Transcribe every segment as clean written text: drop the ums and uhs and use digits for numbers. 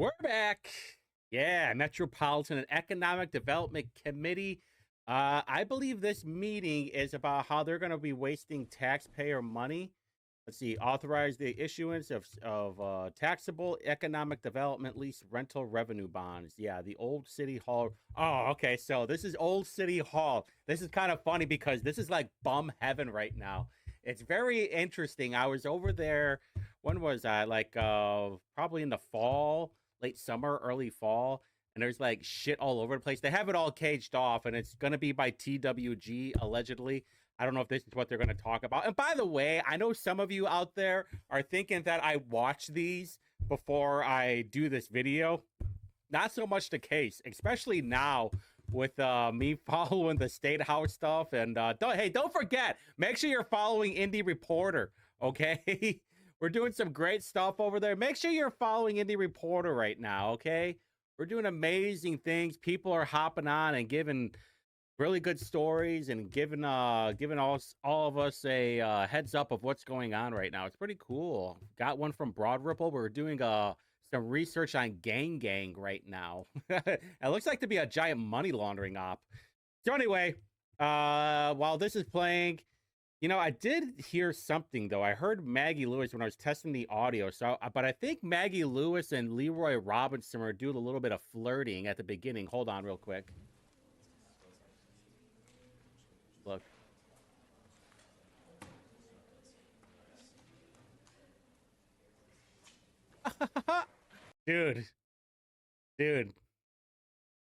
We're back. Yeah, Metropolitan and Economic Development Committee. I believe this meeting is about how they're going to be wasting taxpayer money. Let's see, authorize the issuance of taxable economic development lease rental revenue bonds. Yeah, the Old City Hall. Oh, okay. So this is Old City Hall. This is kind of funny because this is like bum heaven right now. It's very interesting. I was over there. When was I? Like probably in the fall, late summer, early fall. And there's like shit all over the place. They have it all caged off, and it's gonna be by TWG allegedly. I don't know if this is what they're going to talk about. And by the way, I know some of you out there are thinking that I watch these before I do this video. Not so much the case, especially now with me following the State House stuff. And don't forget, make sure you're following Indy Reporter, okay? We're doing some great stuff over there. Make sure you're following Indy Reporter right now, okay? We're doing amazing things. People are hopping on and giving really good stories and giving all of us a heads up of what's going on right now. It's pretty cool. Got one from Broad Ripple. We're doing some research on gang right now. It looks like to be a giant money laundering op. So anyway, while this is playing, I did hear something though. I heard Maggie Lewis when I was testing the audio. But I think Maggie Lewis and Leroy Robinson are doing a little bit of flirting at the beginning. Hold on real quick. Look. Dude.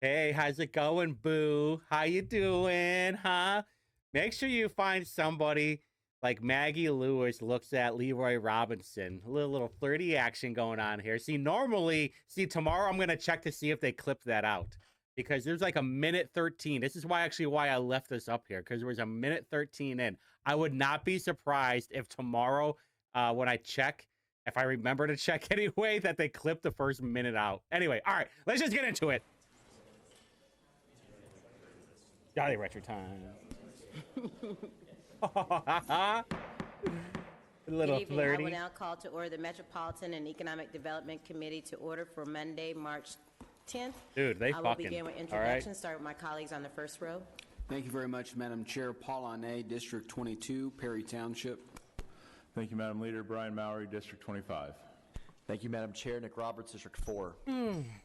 Hey, how's it going, boo? How you doing, huh? Make sure you find somebody like Maggie Lewis looks at Leroy Robinson. A little flirty action going on here. Tomorrow I'm going to check to see if they clipped that out. Because there's like a minute 13. This is why I left this up here, because there was a minute 13 in. I would not be surprised if tomorrow, when I check, if I remember to check anyway, that they clip the first minute out. Anyway, all right, let's just get into it. Jolly retro time. A little flirty. I will now call to order the Metropolitan and Economic Development Committee to order for Monday, March 10th. Dude, they fucking. I will begin with introductions. Start with my colleagues on the first row. Thank you very much, Madam Chair. Paul Ane, District 22, Perry Township. Thank you, Madam Leader. Brian Mowry, District 25. Thank you, Madam Chair. Nick Roberts, District 4.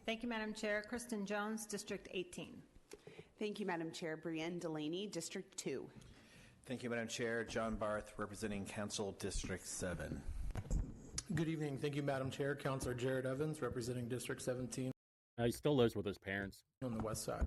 Thank you, Madam Chair. Kristen Jones, District 18. Thank you, Madam Chair. Brienne Delaney, District 2. Thank you, Madam Chair. John Barth, representing Council District 7. Good evening. Thank you, Madam Chair. Councilor Jared Evans, representing District 17. He still lives with his parents. On the west side.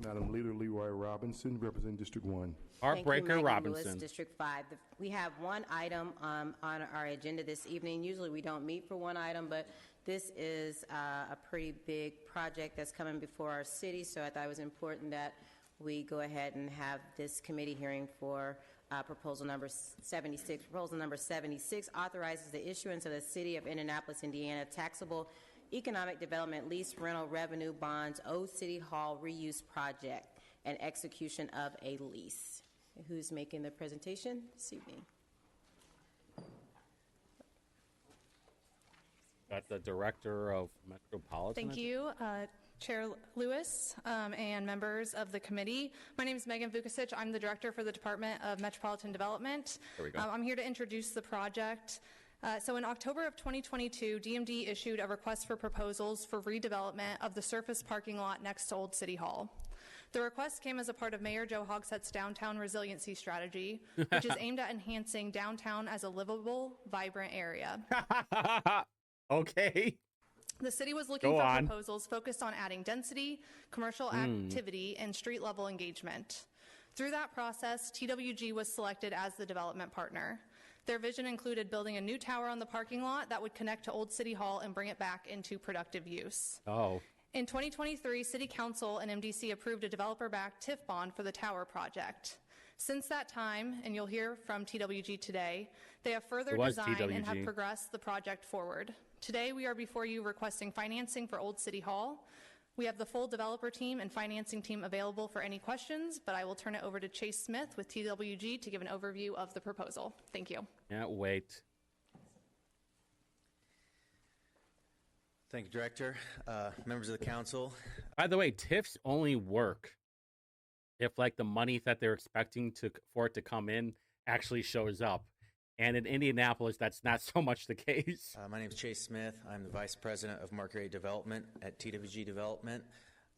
Madam Leader Leroy Robinson, representing District 1. Heartbreaker Robinson. Lewis, District 5. We have one item on our agenda this evening. Usually we don't meet for one item, but this is a pretty big project that's coming before our city, so I thought it was important that we go ahead and have this committee hearing for proposal number 76. Proposal number 76 authorizes the issuance of the City of Indianapolis, Indiana taxable economic development lease rental revenue bonds, Old City Hall reuse project, and execution of a lease. Who's making the presentation this evening? Got the director of Metropolitan. Thank you, Chair Lewis, and members of the committee. My name is Megan Vukasic. I'm the director for the Department of Metropolitan Development. There we go. I'm here to introduce the project. So in October of 2022, DMD issued a request for proposals for redevelopment of the surface parking lot next to Old City Hall. The request came as a part of Mayor Joe Hogsett's downtown resiliency strategy, which is aimed at enhancing downtown as a livable, vibrant area. Okay. The city was looking for proposals focused on adding density, commercial activity, and street-level engagement. Through that process, TWG was selected as the development partner. Their vision included building a new tower on the parking lot that would connect to Old City Hall and bring it back into productive use. Oh. In 2023, City Council and MDC approved a developer-backed TIF bond for the tower project. Since that time, and you'll hear from TWG today, they have further designed and have progressed the project forward. Today, we are before you requesting financing for Old City Hall. We have the full developer team and financing team available for any questions, but I will turn it over to Chase Smith with TWG to give an overview of the proposal. Thank you. Can't wait. Thank you, Director. Members of the council. By the way, TIFs only work if like the money that they're expecting for it to come in actually shows up. And in Indianapolis, that's not so much the case. My name is Chase Smith. I'm the Vice President of Market Rate Development at TWG Development.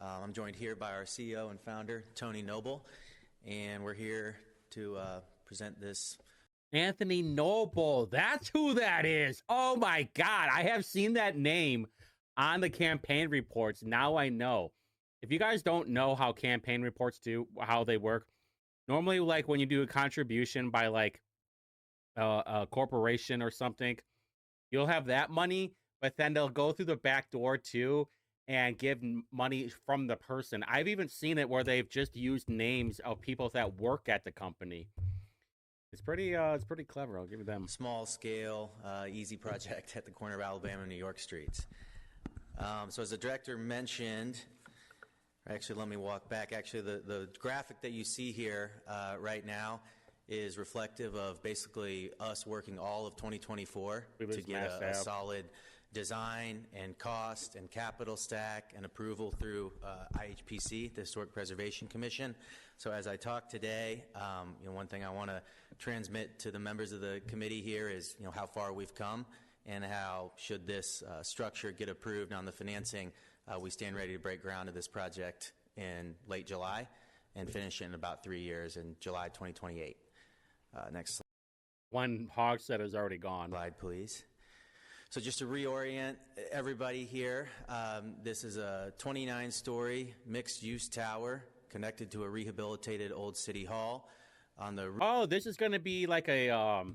I'm joined here by our CEO and founder, Tony Noble, and we're here to present this. Anthony Noble, that's who that is. Oh my God, I have seen that name on the campaign reports. Now I know. If you guys don't know how campaign reports how they work, normally like when you do a contribution by like a corporation or something, you'll have that money, but then they'll go through the back door too and give money from the person. I've even seen it where they've just used names of people that work at the company. It's pretty clever. I'll give it them. Small scale, easy project at the corner of Alabama and New York streets. So as the director mentioned, actually let me walk back. Actually, the graphic that you see here right now is reflective of basically us working all of 2024 to get a solid design and cost and capital stack and approval through IHPC, the Historic Preservation Commission. So as I talk today, one thing I want to transmit to the members of the committee here is how far we've come and how, should this structure get approved on the financing, we stand ready to break ground of this project in late July and finish it in about 3 years in July 2028. Next slide. One Hogshead is already gone. Slide, please. So just to reorient everybody here, this is a 29-story mixed-use tower connected to a rehabilitated old city hall. This is going to be like a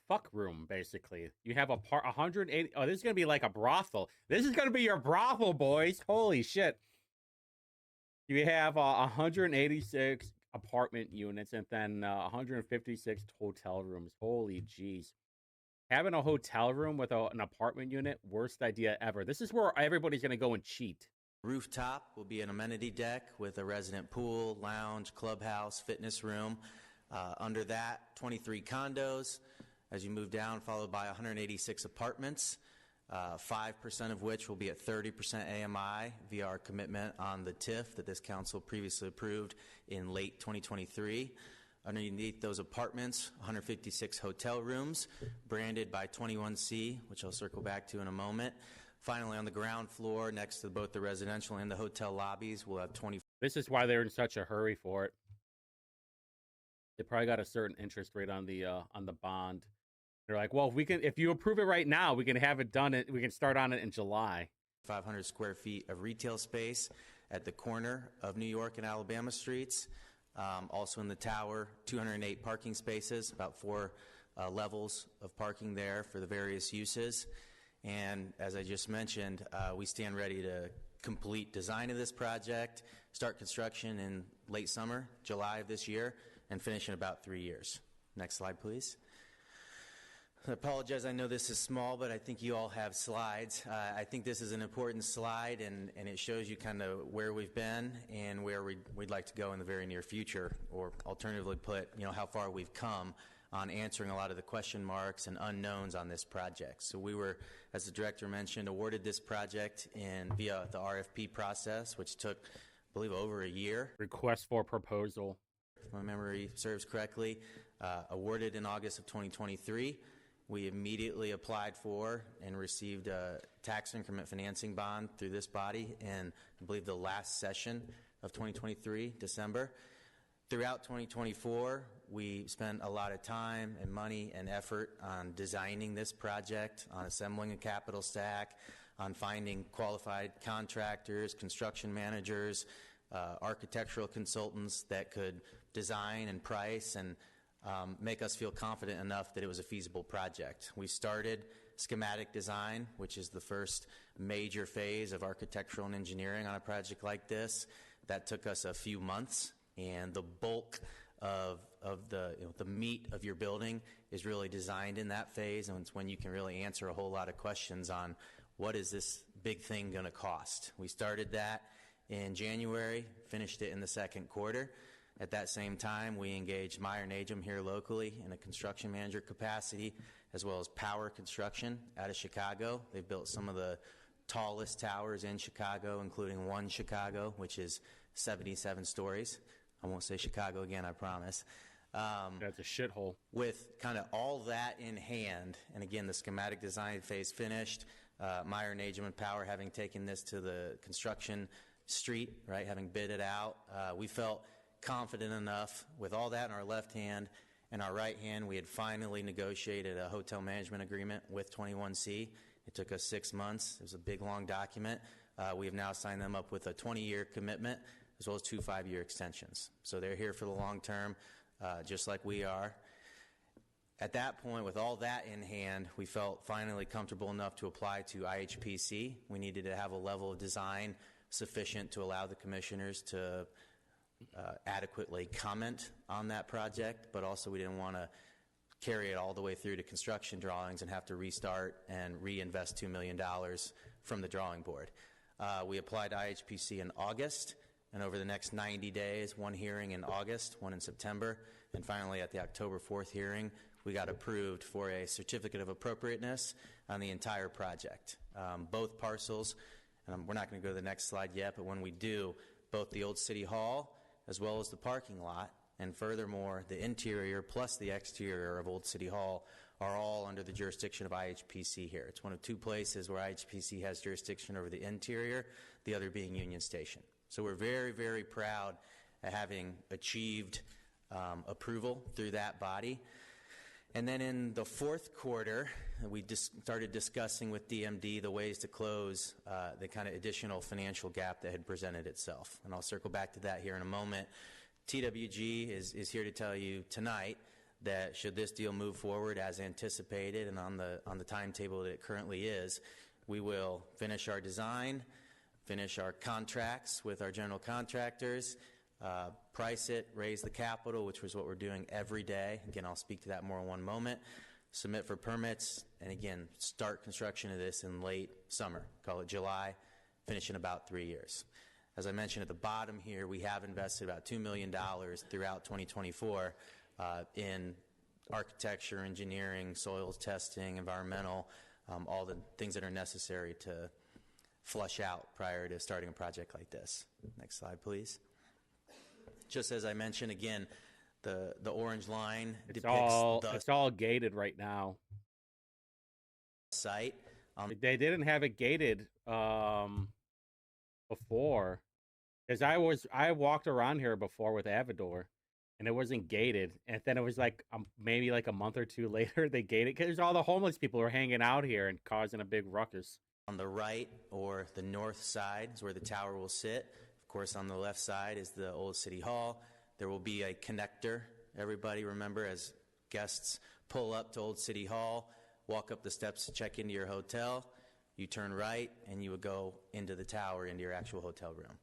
fuck room, basically. You have 180. Oh, this is going to be like a brothel. This is going to be your brothel, boys. Holy shit. You have 186 apartment units and then 156 hotel rooms. Holy jeez. Having a hotel room with an apartment unit, worst idea ever. This is where everybody's going to go and cheat. Rooftop will be an amenity deck with a resident pool, lounge, clubhouse, fitness room. Under that, 23 condos. As you move down, followed by 186 apartments, 5% of which will be at 30% AMI via our commitment on the TIF that this council previously approved in late 2023. Underneath those apartments, 156 hotel rooms, branded by 21C, which I'll circle back to in a moment. Finally, on the ground floor, next to both the residential and the hotel lobbies, we'll have 20. This is why they're in such a hurry for it. They probably got a certain interest rate on the bond. They're like, well, if you approve it right now, we can have it done. We can start on it in July. 500 square feet of retail space at the corner of New York and Alabama streets. Also in the tower, 208 parking spaces, about 4 levels of parking there for the various uses. And as I just mentioned, we stand ready to complete design of this project, start construction in late summer, July of this year, and finish in about 3 years. Next slide, please. I apologize, I know this is small, but I think you all have slides. I think this is an important slide, and it shows you kind of where we've been and where we'd like to go in the very near future, or alternatively put, how far we've come on answering a lot of the question marks and unknowns on this project. So we were, as the director mentioned, awarded this project via the RFP process, which took, I believe, over a year. Request for proposal. If my memory serves correctly, awarded in August of 2023. We immediately applied for and received a tax increment financing bond through this body in, I believe, the last session of 2023, December. Throughout 2024, we spent a lot of time and money and effort on designing this project, on assembling a capital stack, on finding qualified contractors, construction managers, architectural consultants that could design and price and make us feel confident enough that it was a feasible project. We started schematic design, which is the first major phase of architectural and engineering on a project like this. That took us a few months, and the bulk of the meat of your building is really designed in that phase, and it's when you can really answer a whole lot of questions on what is this big thing going to cost. We started that in January, finished it in the second quarter. At that same time, we engaged Meyer Najum here locally in a construction manager capacity, as well as Power Construction out of Chicago. They've built some of the tallest towers in Chicago, including One Chicago, which is 77 stories. I won't say Chicago again, I promise. That's a shithole. With kind of all that in hand, and again, the schematic design phase finished, Meyer Najum and Power having taken this to the construction street, right, having bid it out, we felt confident enough with all that in our left hand and our right hand. We had finally negotiated a hotel management agreement with 21C. It took us 6 months. It was a big, long document. We have now signed them up with a 20-year commitment as well as 2 5-year extensions. So they're here for the long term, just like we are. At that point, with all that in hand, we felt finally comfortable enough to apply to IHPC. We needed to have a level of design sufficient to allow the commissioners to adequately comment on that project, but also we didn't want to carry it all the way through to construction drawings and have to restart and reinvest $2 million from the drawing board. We applied to IHPC in August, and over the next 90 days, one hearing in August, one in September, and finally at the October 4th hearing, we got approved for a certificate of appropriateness on the entire project. Both parcels, and we're not going to go to the next slide yet, but when we do, both the old City Hall as well as the parking lot, and furthermore, the interior plus the exterior of Old City Hall are all under the jurisdiction of IHPC here. It's one of 2 places where IHPC has jurisdiction over the interior, the other being Union Station. So we're very, very proud of having achieved approval through that body. And then in the 4th quarter, we started discussing with DMD the ways to close the kind of additional financial gap that had presented itself. And I'll circle back to that here in a moment. TWG is here to tell you tonight that should this deal move forward as anticipated and on the timetable that it currently is, we will finish our design, finish our contracts with our general contractors, price it, raise the capital, which was what we're doing every day. Again, I'll speak to that more in one moment. Submit for permits, and again, start construction of this in late summer. Call it July, finish in about 3 years. As I mentioned at the bottom here, we have invested about $2 million throughout 2024 in architecture, engineering, soils testing, environmental, all the things that are necessary to flush out prior to starting a project like this. Next slide, please. Just as I mentioned, again, the orange line It's depicts all gated right now. Site. They didn't have it gated before, because I walked around here before with Avador, and it wasn't gated. And then it was like maybe like a month or 2 later they gated, because all the homeless people were hanging out here and causing a big ruckus. On the right or the north side is where the tower will sit. Of course, on the left side is the old City Hall. There will be a connector. Everybody remember, as guests pull up to Old City Hall, walk up the steps to check into your hotel, you turn right, and you would go into the tower, into your actual hotel room.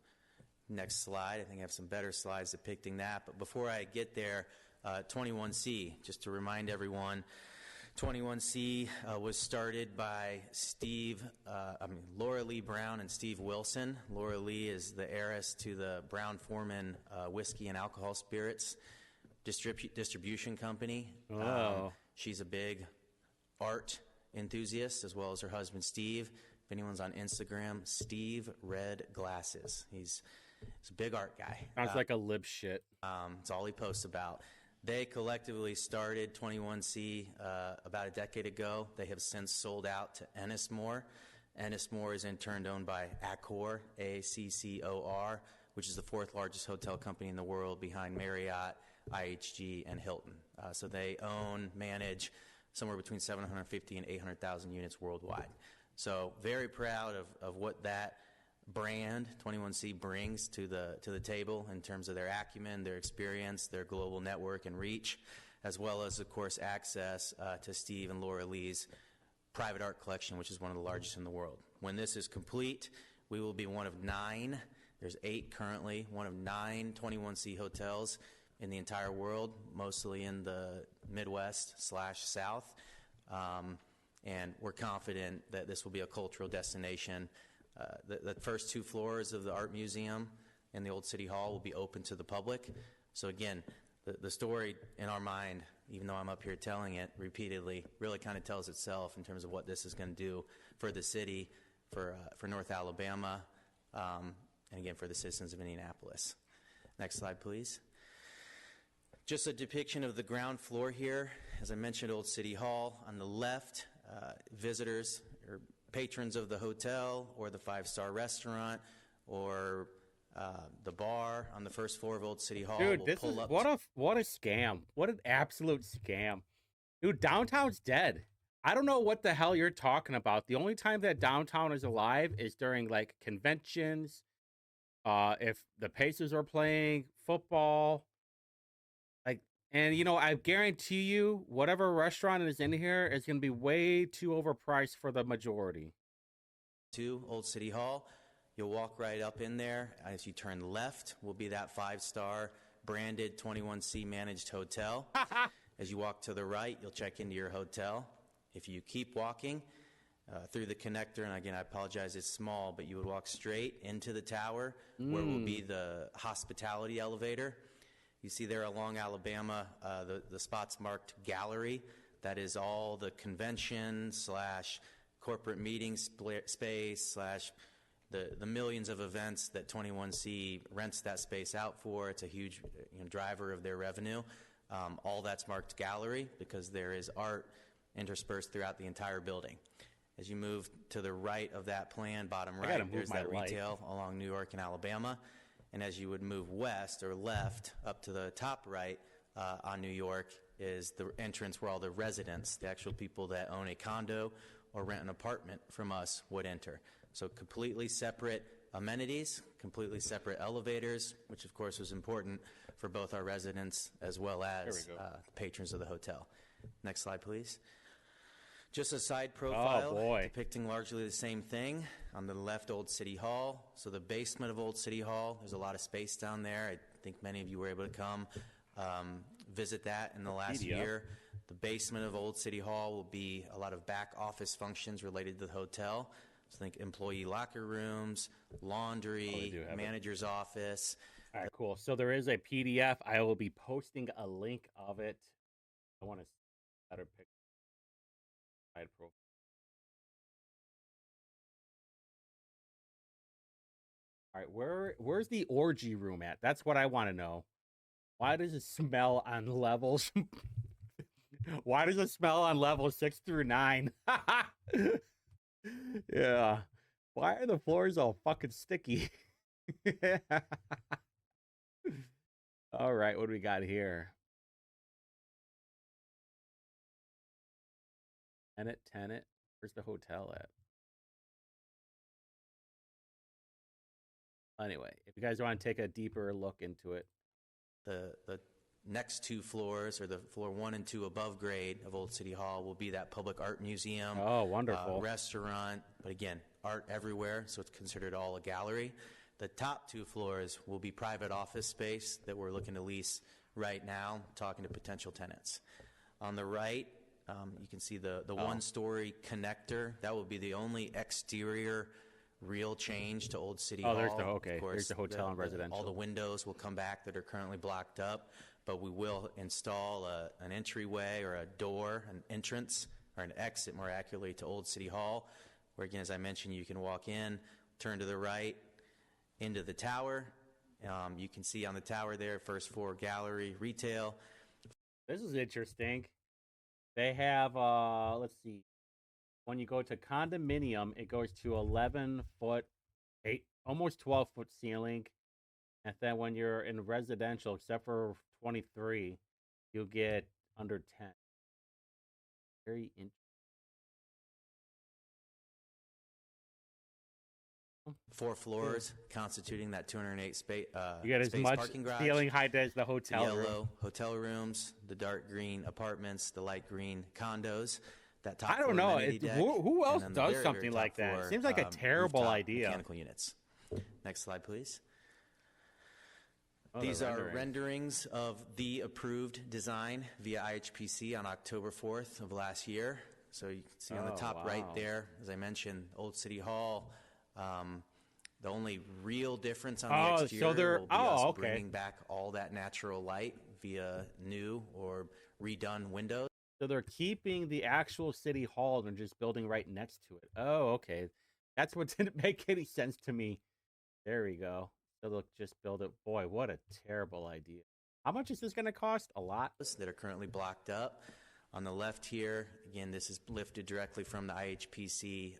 Next slide. I think I have some better slides depicting that. But before I get there, 21C, just to remind everyone, 21C was started by Laura Lee Brown and Steve Wilson. Laura Lee is the heiress to the Brown-Forman whiskey and alcohol spirits distribution company. Oh. She's a big art enthusiast, as well as her husband, Steve. If anyone's on Instagram, Steve Red Glasses. He's a big art guy. Sounds like a lib shit. It's all he posts about. They collectively started 21C about a decade ago. They have since sold out to Ennismore. Ennismore is in turn owned by Accor, A-C-C-O-R, which is the 4th largest hotel company in the world behind Marriott, IHG, and Hilton. So they own, manage somewhere between 750 and 800,000 units worldwide. So very proud of what that brand 21C brings to the table in terms of their acumen, their experience, their global network and reach, as well as, of course, access to Steve and Laura Lee's private art collection, which is one of the largest in the world. When this is complete, we will be one of 9, there's 8 currently, one of 9 21C hotels in the entire world, mostly in the Midwest/South. And we're confident that this will be a cultural destination. The first 2 floors of the art museum in the Old City Hall will be open to the public. So again, the story in our mind, even though I'm up here telling it repeatedly, really kind of tells itself in terms of what this is going to do for the city, for North Alabama, and again for the citizens of Indianapolis. Next slide, please. Just a depiction of the ground floor here. As I mentioned, Old City Hall. On the left, visitors or patrons of the hotel or the five-star restaurant or the bar on the first floor of Old City Hall. Dude, this is what a scam. What an absolute scam. Dude, downtown's dead. I don't know what the hell you're talking about. The only time that downtown is alive is during like conventions, if the Pacers are playing football. Like, and you know, I guarantee you whatever restaurant is in here is going to be way too overpriced for the majority. To Old City Hall. You'll walk right up in there. As you turn left will be that five-star branded 21C managed hotel. As you walk to the right, you'll check into your hotel. If you keep walking through the connector, and again, I apologize, it's small, but you would walk straight into the tower where will be the hospitality elevator. You see there along Alabama, the spots marked gallery. That is all the convention / corporate meeting space / the millions of events that 21C rents that space out for. It's a huge driver of their revenue. All that's marked gallery because there is art interspersed throughout the entire building. As you move to the right of that plan, bottom right, there's that retail along New York and Alabama. And as you would move west or left up to the top right on New York is the entrance where all the residents, the actual people that own a condo or rent an apartment from us, would enter. So completely separate amenities, completely separate elevators, which of course was important for both our residents as well as the patrons of the hotel. Next slide, please. Just a side profile depicting largely the same thing. On the left, Old City Hall. So the basement of Old City Hall, there's a lot of space down there. I think many of you were able to come visit that in the last year. The basement of Old City Hall will be a lot of back office functions related to the hotel. So think employee locker rooms, laundry, manager's office. All right, cool. So there is a PDF. I will be posting a link of it. I want to better pick side profile. All right, where's the orgy room at? That's what I want to know. Why does it smell on levels? Why does it smell on levels 6 through 9? Yeah. Why are the floors all fucking sticky? All right, what do we got here? Tenant. Where's the hotel at? Anyway, if you guys want to take a deeper look into it. The next two floors, or the floor 1 and 2 above grade of Old City Hall, will be that public art museum. Oh, wonderful. Restaurant, but again, art everywhere, so it's considered all a gallery. The top 2 floors will be private office space that we're looking to lease right now, talking to potential tenants. On the right, you can see the one-story connector. That will be the only exterior real change to Old City Hall. There's Of course, there's the hotel and residential. All the windows will come back that are currently blocked up, but we will install an entryway or a door, an entrance, or an exit more accurately, to Old City Hall, where again, as I mentioned, you can walk in, turn to the right, into the tower. You can see on the tower there, first floor gallery, retail. This is interesting. They have, let's see. When you go to condominium, it goes to 11-foot, almost 12-foot ceiling. And then when you're in residential, except for 23, you'll get under 10. Very interesting. 4 floors constituting that 208 space. You get as much parking garage, ceiling height as the hotel the yellow room. hotel rooms, the dark green apartments, the light green condos. That top I don't know. Who else does something like that? It seems like a terrible idea. Mechanical units. Next slide, please. These are renderings of the approved design via IHPC on October 4th of last year. So you can see on the top right there, as I mentioned, Old City Hall, The only real difference on the Oh, so exterior they're- will be oh, us okay. bringing back all that natural light via new or redone windows. So they're keeping the actual city hall and just building right next to it. Oh, okay. That's what didn't make any sense to me. There we go. So they'll just build it. Boy, what a terrible idea. How much is this going to cost? A lot? That are currently blocked up. On the left here, again, this is lifted directly from the IHPC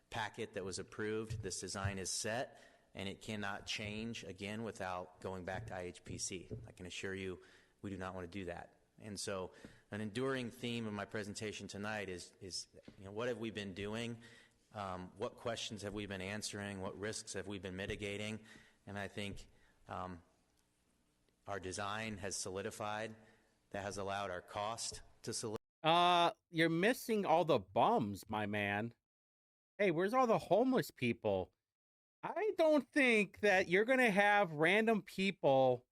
packet that was approved. This design is set, and it cannot change again without going back to IHPC. I can assure you we do not want to do that. And so an enduring theme of my presentation tonight is what have we been doing? What questions have we been answering? What risks have we been mitigating? And I think our design has solidified. That has allowed our cost to solidify. You're missing all the bums, my man. Hey, where's all the homeless people? I don't think that you're going to have random people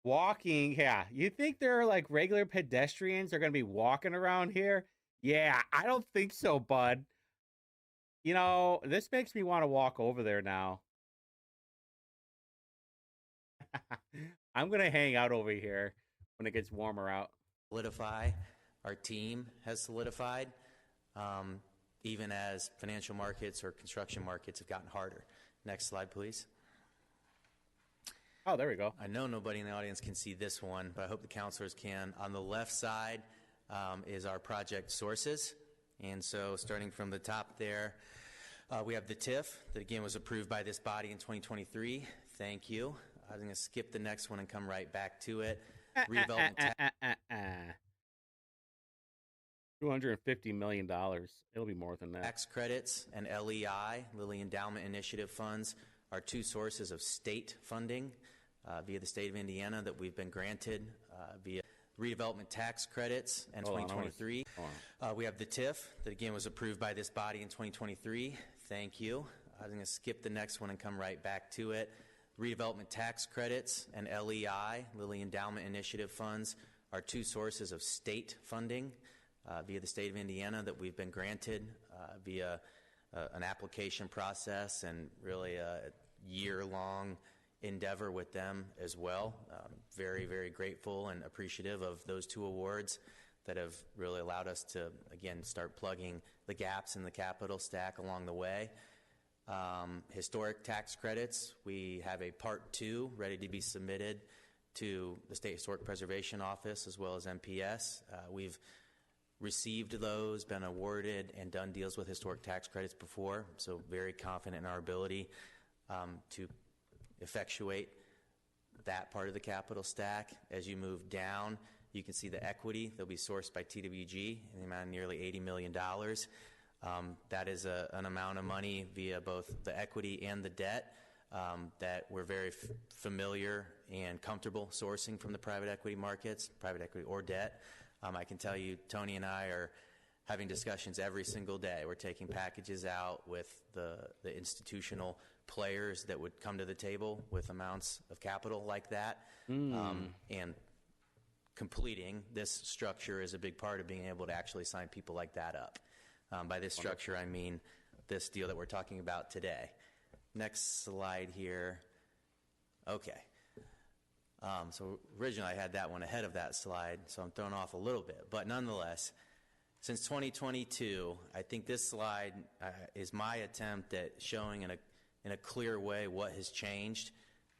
walking. Yeah, you think they're like regular pedestrians are going to be walking around here? Yeah, I don't think so, bud. You know, this makes me want to walk over there now. I'm going to hang out over here when it gets warmer out. Solidify. Our team has solidified, even as financial markets or construction markets have gotten harder. Next slide, please. Oh, there we go. I know nobody in the audience can see this one, but I hope the counselors can. On the left side is our project sources. And so starting from the top there, we have the TIF that, again, was approved by this body in 2023. Thank you. I'm going to skip the next one and come right back to it. Redevelopment $250 million. It'll be more than that. Tax credits and LEI, Lilly Endowment Initiative funds, are two sources of state funding via the state of Indiana that we've been granted via redevelopment tax credits in 2023. We have the TIF that, again, was approved by this body in 2023. Thank you. I'm going to skip the next one and come right back to it. Redevelopment tax credits and LEI, Lilly Endowment Initiative funds, are two sources of state funding via the state of Indiana that we've been granted via an application process and really a year-long endeavor with them as well. Very, very grateful and appreciative of those two awards that have really allowed us to, again, start plugging the gaps in the capital stack along the way. Historic tax credits, we have a Part 2 ready to be submitted to the State Historic Preservation Office as well as MPS. We've received those, been awarded, and done deals with historic tax credits before, so very confident in our ability to effectuate that part of the capital stack. As you move down, you can see the equity that'll be sourced by TWG in the amount of nearly $80 million. That is an amount of money via both the equity and the debt that we're very familiar and comfortable sourcing from the private equity markets, private equity or debt. I can tell you, Tony and I are having discussions every single day. We're taking packages out with the institutional players that would come to the table with amounts of capital like that. And completing this structure is a big part of being able to actually sign people like that up. By this structure, I mean this deal that we're talking about today. Next slide here. Okay. So originally I had that one ahead of that slide, so I'm thrown off a little bit. But nonetheless, since 2022, I think this slide is my attempt at showing in a clear way what has changed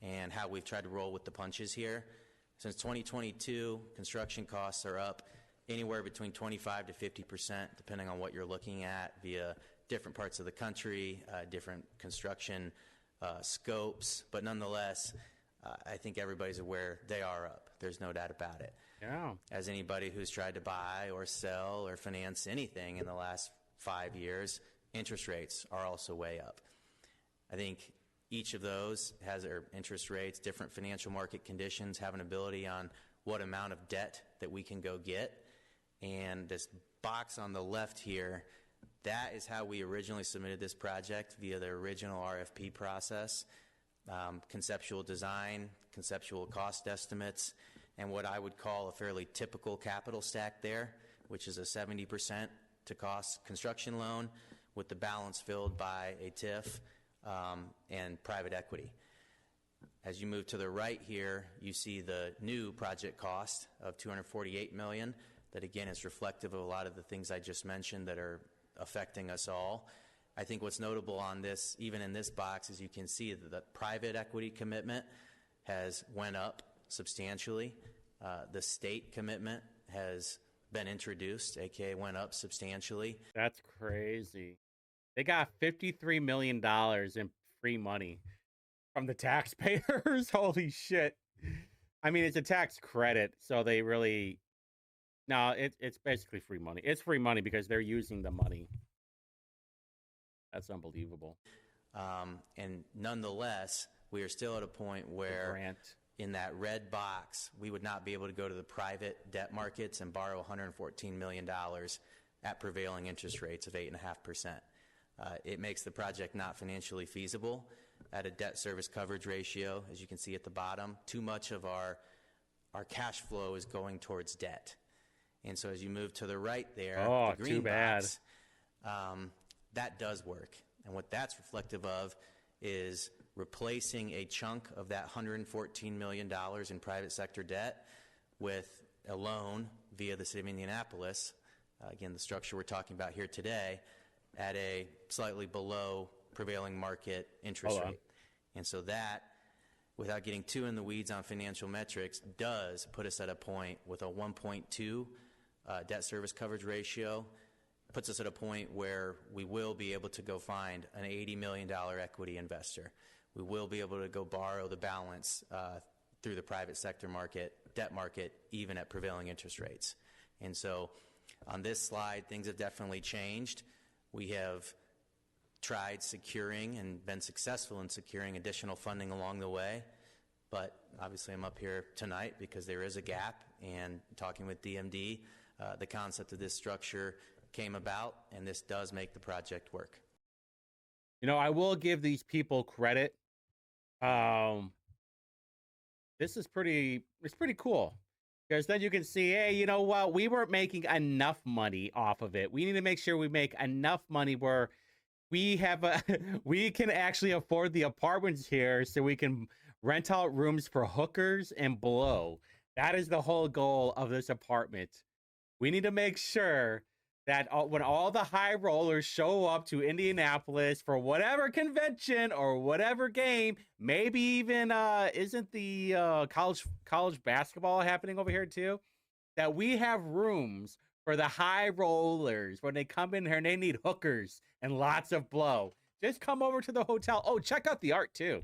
and how we've tried to roll with the punches here. Since 2022, construction costs are up anywhere between 25 to 50%, depending on what you're looking at, via different parts of the country, different construction scopes. But nonetheless, I think everybody's aware they are up. There's no doubt about it. Yeah. As anybody who's tried to buy or sell or finance anything in the last 5 years, interest rates are also way up. I think each of those has their interest rates, different financial market conditions, have an ability on what amount of debt that we can go get. And this box on the left here, that is how we originally submitted this project via the original RFP process. Conceptual design, conceptual cost estimates, and what I would call a fairly typical capital stack there, which is a 70% to cost construction loan with the balance filled by a TIF and private equity. As you move to the right here, you see the new project cost of $248 million. That again is reflective of a lot of the things I just mentioned that are affecting us all. I think what's notable on this, even in this box, is you can see that the private equity commitment has went up substantially. The state commitment has been introduced, aka went up substantially. That's crazy. They got $53 million in free money from the taxpayers. Holy shit. I mean, it's a tax credit, so they really... No, it's basically free money. It's free money because they're using the money. That's unbelievable. And nonetheless, we are still at a point where in that red box, we would not be able to go to the private debt markets and borrow $114 million at prevailing interest rates of 8.5%. It makes the project not financially feasible at a debt service coverage ratio. As you can see at the bottom, too much of our cash flow is going towards debt. And so as you move to the right there, the green too bad. box, that does work. And what that's reflective of is replacing a chunk of that $114 million in private sector debt with a loan via the city of Indianapolis, again, the structure we're talking about here today, at a slightly below prevailing market interest rate. And so that, without getting too in the weeds on financial metrics, does put us at a point with a 1.2 debt service coverage ratio, puts us at a point where we will be able to go find an $80 million equity investor. We will be able to go borrow the balance through the private sector market, debt market, even at prevailing interest rates. And so on this slide, things have definitely changed. We have tried securing and been successful in securing additional funding along the way. But obviously I'm up here tonight because there is a gap, and talking with DMD, the concept of this structure came about, and this does make the project work. You know, I will give these people credit. This is pretty cool. Because then you can see, hey, you know what? We weren't making enough money off of it. We need to make sure we make enough money where we have we can actually afford the apartments here, so we can rent out rooms for hookers and blow. That is the whole goal of this apartment. We need to make sure that when all the high rollers show up to Indianapolis for whatever convention or whatever game, maybe even isn't the college basketball happening over here too, that we have rooms for the high rollers when they come in here and they need hookers and lots of blow. Just come over to the hotel. Oh, check out the art too.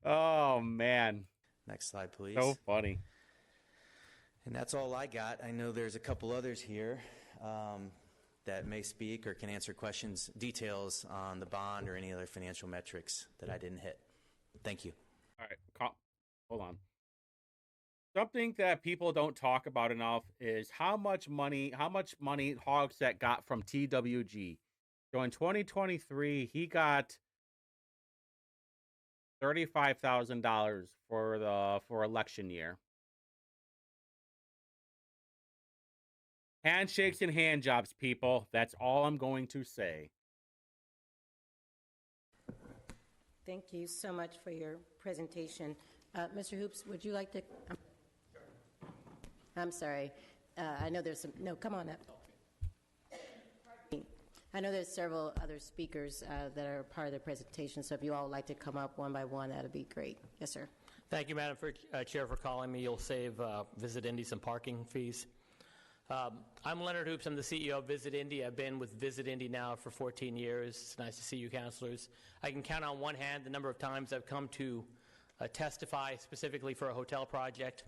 Oh man. Next slide, please. So funny. And that's all I got. I know there's a couple others here that may speak or can answer questions, details on the bond or any other financial metrics that I didn't hit. Thank you. All right, hold on. Something that people don't talk about enough is how much money Hogsett got from TWG. So in 2023, he got $35,000 for election year. Handshakes and hand jobs, people. That's all I'm going to say. Thank you so much for your presentation. Mr. Hoops, would you like to... I'm sorry. I know there's some... No, come on up. I know there's several other speakers that are part of the presentation, so if you all would like to come up one by one, that would be great. Yes, sir. Thank you, Madam Chair, for calling me. You'll save Visit Indy some parking fees. I'm Leonard Hoops. I'm the CEO of Visit Indy. I've been with Visit Indy now for 14 years. It's nice to see you, councilors. I can count on one hand the number of times I've come to testify specifically for a hotel project.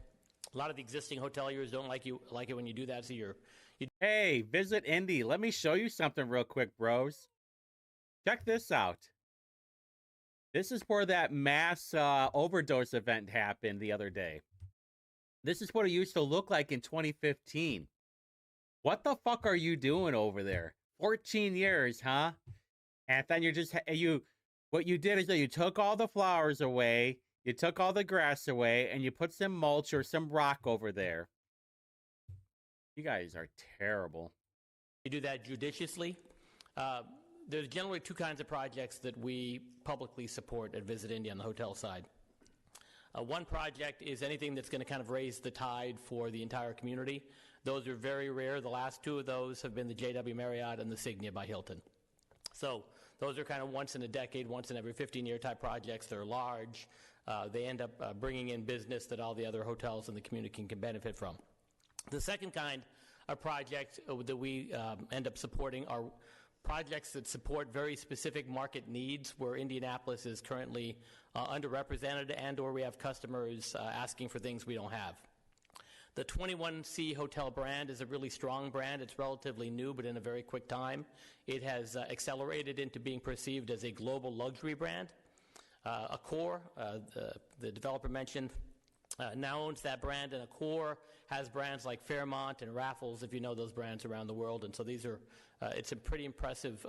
A lot of the existing hoteliers don't like it when you do that, so Hey, Visit Indy. Let me show you something real quick, bros. Check this out. This is where that mass overdose event happened the other day. This is what it used to look like in 2015. What the fuck are you doing over there? 14 years, huh? And then what you did is that you took all the flowers away, you took all the grass away, and you put some mulch or some rock over there. You guys are terrible. You do that judiciously. There's generally two kinds of projects that we publicly support at Visit Indy on the hotel side. One project is anything that's going to kind of raise the tide for the entire community. Those are very rare. The last two of those have been the JW Marriott and the Signia by Hilton. So those are kind of once in a decade, once in every 15-year type projects. They're large. They end up bringing in business that all the other hotels in the community can benefit from. The second kind of project that we end up supporting are projects that support very specific market needs where Indianapolis is currently underrepresented and or we have customers asking for things we don't have. The 21C Hotel brand is a really strong brand. It's relatively new, but in a very quick time. It has accelerated into being perceived as a global luxury brand. Accor, the developer mentioned, now owns that brand, and Accor has brands like Fairmont and Raffles, if you know those brands around the world. And so these are, it's a pretty impressive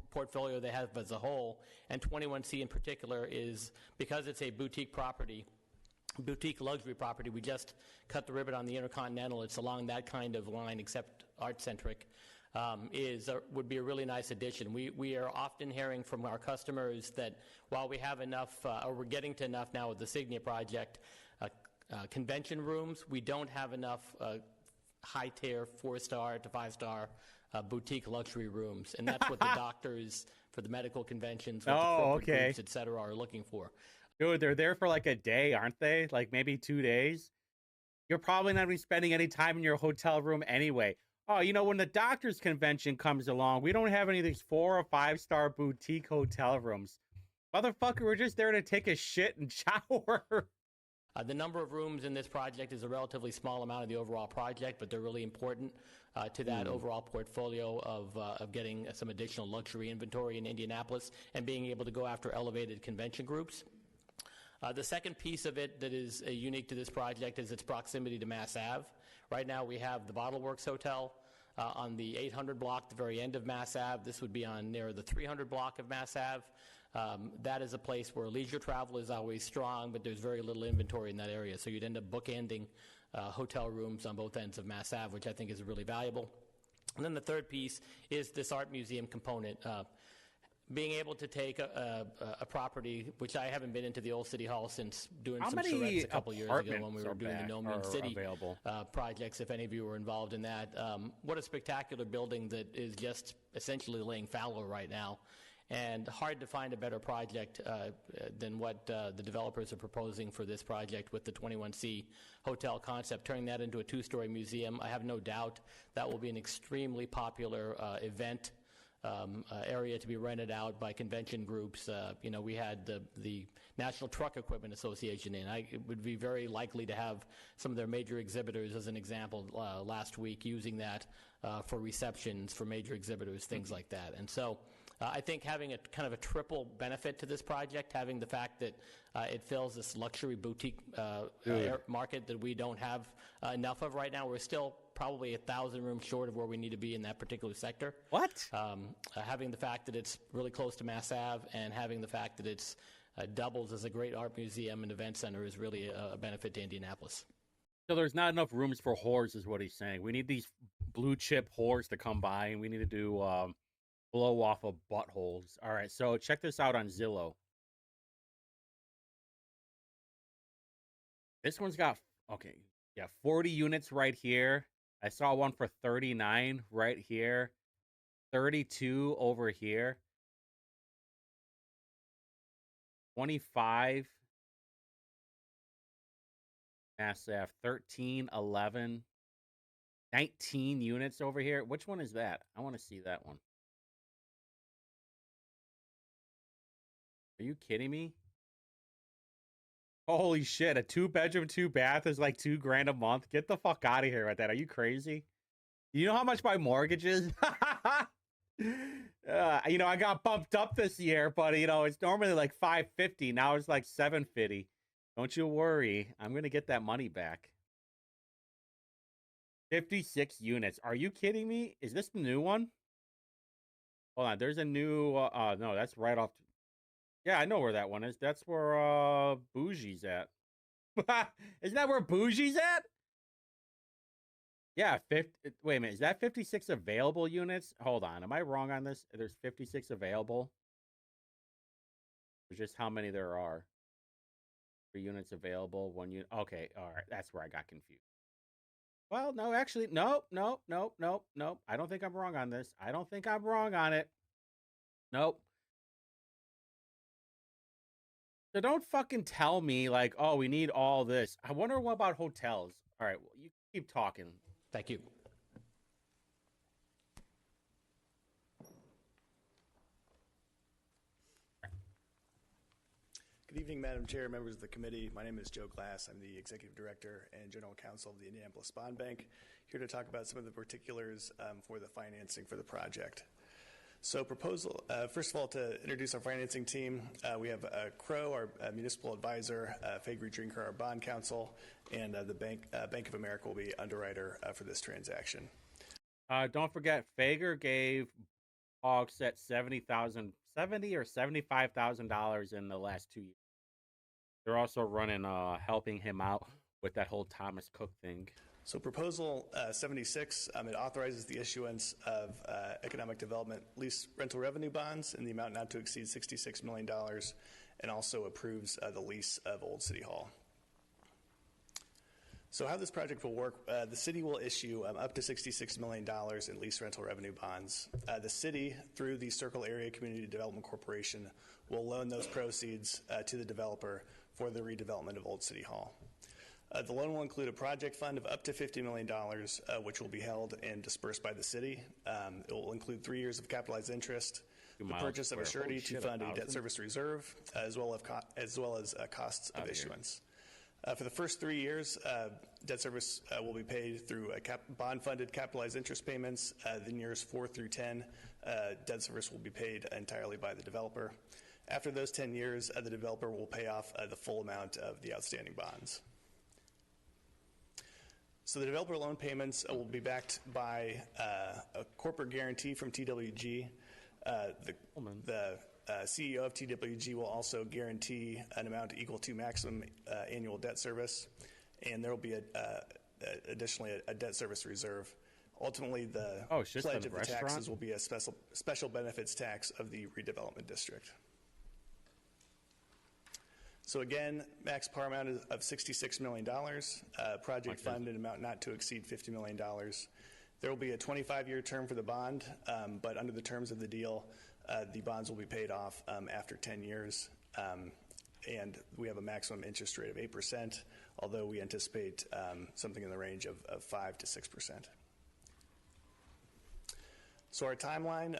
portfolio they have as a whole. And 21C in particular is, because it's a boutique property, boutique luxury property, we just cut the ribbon on the Intercontinental. It's along that kind of line, except art-centric, would be a really nice addition. We are often hearing from our customers that while we have enough, or we're getting to enough now with the Signia project, convention rooms, we don't have enough high-tier 4-star to 5-star boutique luxury rooms. And that's what the doctors for the medical conventions, what the corporate groups, et cetera, are looking for. Dude, they're there for like a day, aren't they? Like maybe 2 days? You're probably not going to be spending any time in your hotel room anyway. Oh, you know, when the doctor's convention comes along, we don't have any of these 4 or 5-star boutique hotel rooms. Motherfucker, we're just there to take a shit and shower. The number of rooms in this project is a relatively small amount of the overall project, but they're really important to that overall portfolio of getting some additional luxury inventory in Indianapolis and being able to go after elevated convention groups. The second piece of it that is unique to this project is its proximity to Mass Ave. Right now we have the Bottleworks Hotel on the 800 block, the very end of Mass Ave. This would be on near the 300 block of Mass Ave. That is a place where leisure travel is always strong, but there's very little inventory in that area. So you'd end up bookending hotel rooms on both ends of Mass Ave, which I think is really valuable. And then the third piece is this art museum component. Being able to take a property, which I haven't been into the old City Hall since doing some charrettes a couple years ago when we were doing the No Mean City projects, if any of you were involved in that. What a spectacular building that is just essentially laying fallow right now. And hard to find a better project than what the developers are proposing for this project with the 21C hotel concept, turning that into a 2-story museum. I have no doubt that will be an extremely popular event area to be rented out by convention groups. You know, we had the National Truck Equipment Association in. It would be very likely to have some of their major exhibitors, as an example, last week using that for receptions for major exhibitors, things like that. And so I think having a kind of a triple benefit to this project, having the fact that it fills this luxury boutique market that we don't have enough of right now. We're still probably 1,000 rooms short of where we need to be in that particular sector. What? Having the fact that it's really close to Mass Ave and having the fact that it's doubles as a great art museum and event center is really a benefit to Indianapolis. So there's not enough rooms for whores is what he's saying. We need these blue chip whores to come by, and we need to do blow off of buttholes. All right, so check this out on Zillow. This one's got, 40 units right here. I saw one for 39 right here. 32 over here. 25. Mass Ave, 13, 11. 19 units over here. Which one is that? I want to see that one. Are you kidding me? Holy shit, a 2-bedroom, 2-bath is like $2,000 a month. Get the fuck out of here with that. Are you crazy? You know how much my mortgage is? You know, I got bumped up this year, but you know, it's normally like $550. Now it's like $750. Don't you worry. I'm going to get that money back. 56 units. Are you kidding me? Is this the new one? Hold on. There's a new, no, that's right off. Yeah, I know where that one is. That's where Bougie's at. Isn't that where Bougie's at? Yeah, 50, wait a minute. Is that 56 available units? Hold on. Am I wrong on this? There's 56 available? Or just how many there are? 3 units available, 1 unit. Okay, all right. That's where I got confused. Well, no, actually, nope. I don't think I'm wrong on this. I don't think I'm wrong on it. Nope. So don't fucking tell me, like, oh, we need all this. I wonder what about hotels. All right, well, you keep talking. Thank you. Good evening, Madam Chair, members of the committee. My name is Joe Glass. I'm the Executive Director and General Counsel of the Indianapolis Bond Bank, here to talk about some of the particulars for the financing for the project. So first of all, to introduce our financing team, we have Crow, our municipal advisor, Faegre Drinker, our bond counsel, and the Bank of America will be underwriter for this transaction. Don't forget, Faegre gave Hogsett $70 or $75,000 in the last 2 years. They're also running, helping him out with that whole Thomas Cook thing. So proposal 76, it authorizes the issuance of economic development lease rental revenue bonds in the amount not to exceed $66 million, and also approves the lease of Old City Hall. So how this project will work, the city will issue up to $66 million in lease rental revenue bonds. The city, through the Circle Area Community Development Corporation, will loan those proceeds to the developer for the redevelopment of Old City Hall. The loan will include a project fund of up to $50 million, which will be held and dispersed by the city. It will include 3 years of capitalized interest, the purchase of a surety to fund a debt service reserve, as well as costs of issuance. For the first 3 years, debt service will be paid through bond-funded capitalized interest payments. Then years 4 through 10, debt service will be paid entirely by the developer. After those 10 years, the developer will pay off the full amount of the outstanding bonds. So the developer loan payments will be backed by a corporate guarantee from TWG. The CEO of TWG will also guarantee an amount equal to maximum annual debt service, and there will be additionally a debt service reserve. Ultimately, the pledge of the taxes will be a special benefits tax of the redevelopment district. So again, max par amount of $66 million, project fund an amount not to exceed $50 million. There will be a 25-year term for the bond, but under the terms of the deal, the bonds will be paid off after 10 years. And we have a maximum interest rate of 8%, although we anticipate something in the range of 5 to 6%. So our timeline,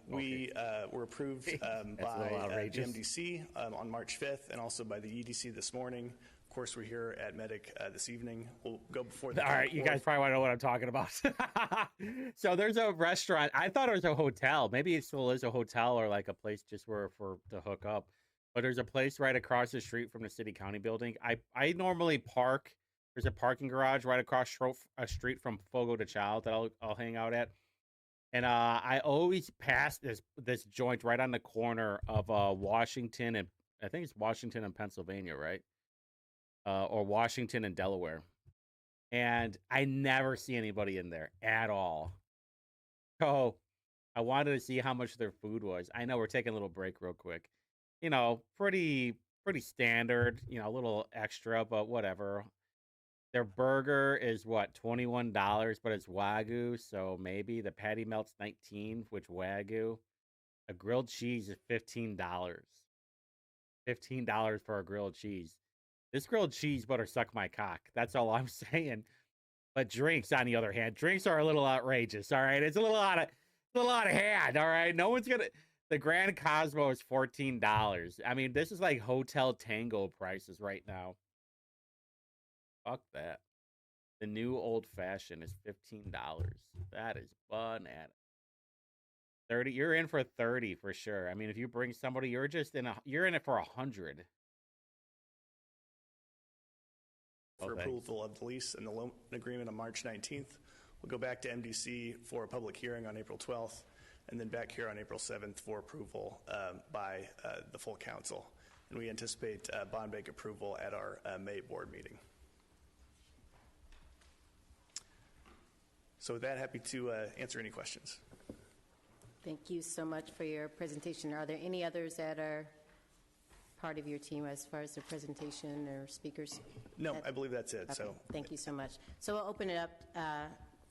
we were approved by the MDC on March 5th, and also by the EDC this morning. Of course, we're here at Medic this evening. We'll go before the All right, you guys probably want to know what I'm talking about. So there's a restaurant. I thought it was a hotel. Maybe it still is a hotel or like a place just to hook up. But there's a place right across the street from the city county building. I normally park. There's a parking garage right across a street from Fogo de Chao that I'll hang out at. And I always pass this joint right on the corner of Washington and I think it's Washington and Pennsylvania, right? Or Washington and Delaware. And I never see anybody in there at all. So I wanted to see how much their food was. I know we're taking a little break real quick. You know, pretty standard, you know, a little extra, but whatever. Their burger is what, $21, but it's Wagyu, so maybe the patty melt's $19, which Wagyu. A grilled cheese is $15. $15 for a grilled cheese. This grilled cheese better suck my cock. That's all I'm saying. But drinks, on the other hand, drinks are a little outrageous. All right, it's a little out of hand. All right, no one's gonna. The Grand Cosmo is $14. I mean, this is like Hotel Tango prices right now. Fuck that. The new old fashioned is $15. That is bananas. 30. You're in for 30 for sure. I mean, if you bring somebody, you're in it for 100. For approval of the lease and the loan agreement on March 19th. We'll go back to MDC for a public hearing on April 12th, and then back here on April 7th for approval by the full council. And we anticipate bond bank approval at our May board meeting. So with that, happy to answer any questions. Thank you so much for your presentation. Are there any others that are part of your team as far as the presentation or speakers? No, I believe that's it. Okay, So thank you so much. So we'll open it up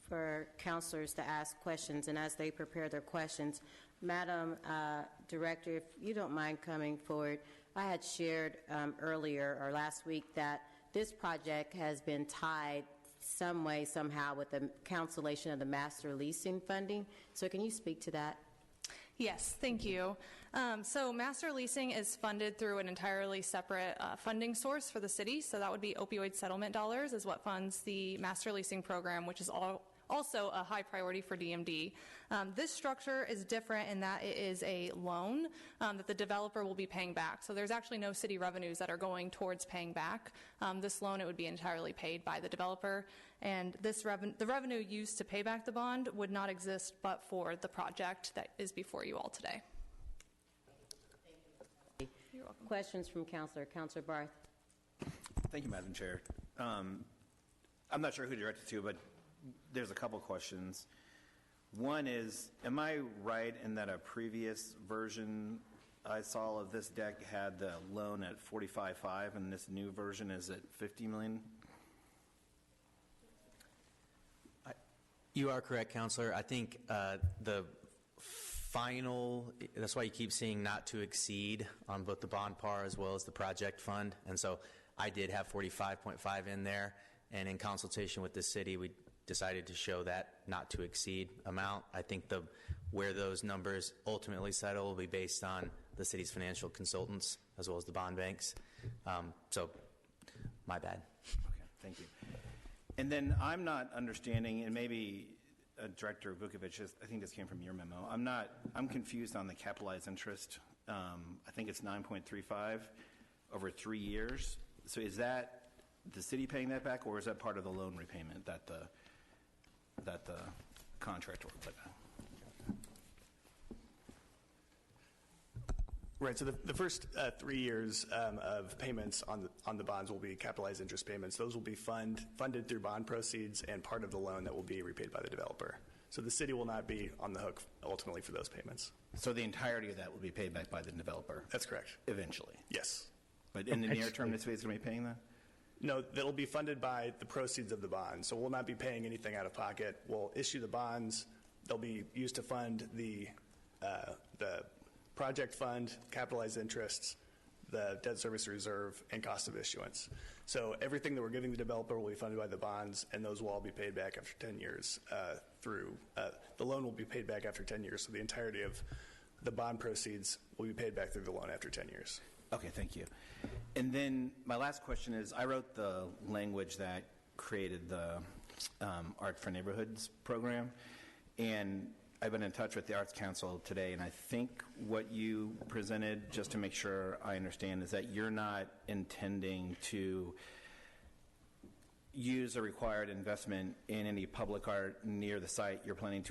for counselors to ask questions, and as they prepare their questions, Madam Director, if you don't mind coming forward, I had shared earlier or last week that this project has been tied some way, somehow, with the cancellation of the master leasing funding. So can you speak to that? Yes, thank you. So master leasing is funded through an entirely separate funding source for the city. So that would be opioid settlement dollars is what funds the master leasing program, which is also a high priority for DMD. This structure is different in that it is a loan that the developer will be paying back. So there's actually no city revenues that are going towards paying back. This loan, it would be entirely paid by the developer. And the revenue used to pay back the bond would not exist but for the project that is before you all today. You're welcome. Questions from Councilor Barth. Thank you, Madam Chair. I'm not sure who to direct it to, but there's a couple questions. One is, am I right in that a previous version I saw of this deck had the loan at 45.5 and this new version is at 50 million? You are correct, Counselor. I think the final, that's why you keep seeing not to exceed on both the bond par as well as the project fund. And so I did have 45.5 in there, and in consultation with the city, we decided to show that not to exceed amount. I think where those numbers ultimately settle will be based on the city's financial consultants as well as the bond banks. So, my bad. Okay, thank you. And then I'm not understanding, and maybe Director Vukovic, I think this came from your memo. I'm confused on the capitalized interest. I think it's 9.35 over 3 years. So is that the city paying that back, or is that part of the loan repayment that the contractor will put back? Right. So the first 3 years of payments on the bonds will be capitalized interest payments. Those will be funded through bond proceeds and part of the loan that will be repaid by the developer. So the city will not be on the hook ultimately for those payments. So the entirety of that will be paid back by the developer? That's correct. Eventually? Yes. But in the near term, the city is going to be paying that? No, that'll be funded by the proceeds of the bond. So we'll not be paying anything out of pocket. We'll issue the bonds. They'll be used to fund the project fund, capitalized interests, the debt service reserve, and cost of issuance. So everything that we're giving the developer will be funded by the bonds, and those will all be paid back after 10 years the loan will be paid back after 10 years. So the entirety of the bond proceeds will be paid back through the loan after 10 years. Okay, thank you. And then my last question is, I wrote the language that created the Art for Neighborhoods program, and I've been in touch with the Arts Council today, and I think what you presented, just to make sure I understand, is that you're not intending to use a required investment in any public art near the site. You're planning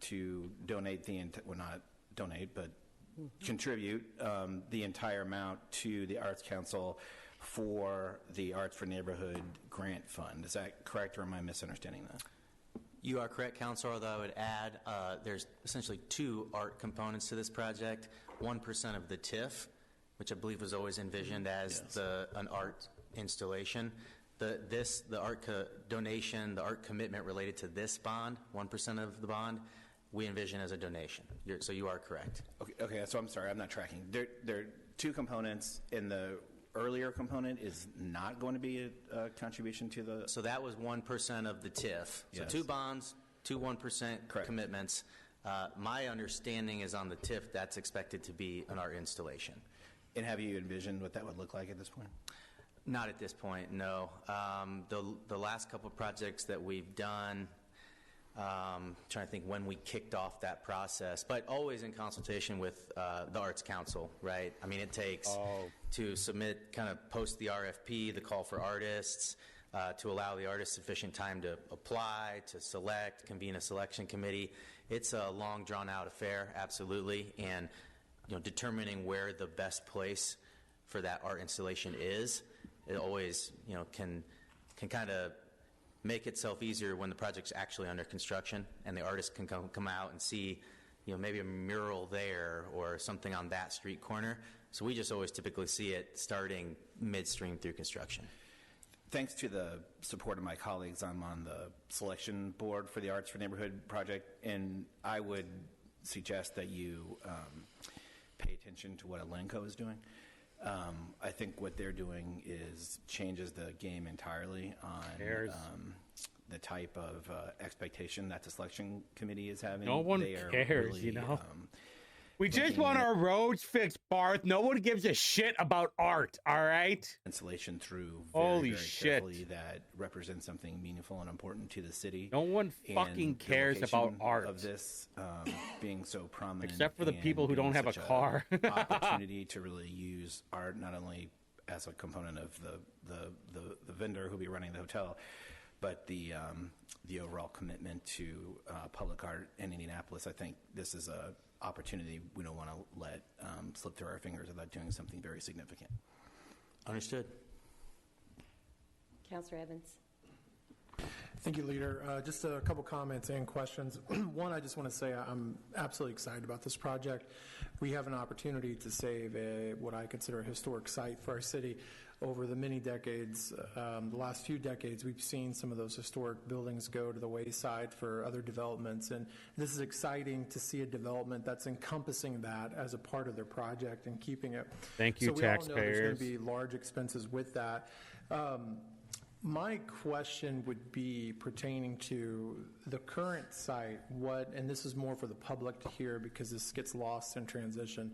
to donate well, not donate, but contribute the entire amount to the Arts Council for the Arts for Neighborhood grant fund. Is that correct, or am I misunderstanding that? You are correct, Counselor, although I would add there's essentially two art components to this project. 1% of the TIF, which I believe was always envisioned as an art installation. The art donation, the art commitment related to this bond, 1% of the bond, we envision as a donation. So you are correct. Okay, so I'm sorry, I'm not tracking. There are two components, and the earlier component is not going to be a contribution to the... So that was 1% of the TIF. Yes. So two bonds, two 1% commitments. My understanding is on the TIF, that's expected to be an art installation. And have you envisioned what that would look like at this point? Not at this point, no. The last couple of projects that we've done, trying to think when we kicked off that process, but always in consultation with the Arts Council, right? I mean, it takes to submit, kind of post the RFP, the call for artists, to allow the artists sufficient time to apply, to select, convene a selection committee. It's a long, drawn-out affair, absolutely, and determining where the best place for that art installation is, it always can kind of make itself easier when the project's actually under construction and the artist can come out and see, maybe a mural there or something on that street corner. So we just always typically see it starting midstream through construction. Thanks to the support of my colleagues, I'm on the selection board for the Arts for Neighborhood project, and I would suggest that you pay attention to what Elenco is doing. I think what they're doing changes the game entirely on the type of expectation that the selection committee is having. No one They are cares, really, we just want our roads fixed, Barth. No one gives a shit about art, all right? Installation through Holy very shit. carefully that represents something meaningful and important to the city. No one fucking And the cares about location art. of this being so prominent, Except for the people who and don't have a such car. opportunity to really use art not only as a component of the vendor who'll be running the hotel, but the overall commitment to public art in Indianapolis. I think this is a opportunity we don't want to let slip through our fingers without doing something very significant. Understood. Councilor Evans. Thank you, Leader. Just a couple comments and questions. One, I just want to say I'm absolutely excited about this project. We have an opportunity to save what I consider a historic site for our city. Over the many decades, the last few decades, we've seen some of those historic buildings go to the wayside for other developments, and this is exciting to see a development that's encompassing that as a part of their project and keeping it. Thank you, so we all know there's going taxpayers. to be large expenses with that. My question would be pertaining to the current site, and this is more for the public to hear because this gets lost in transition.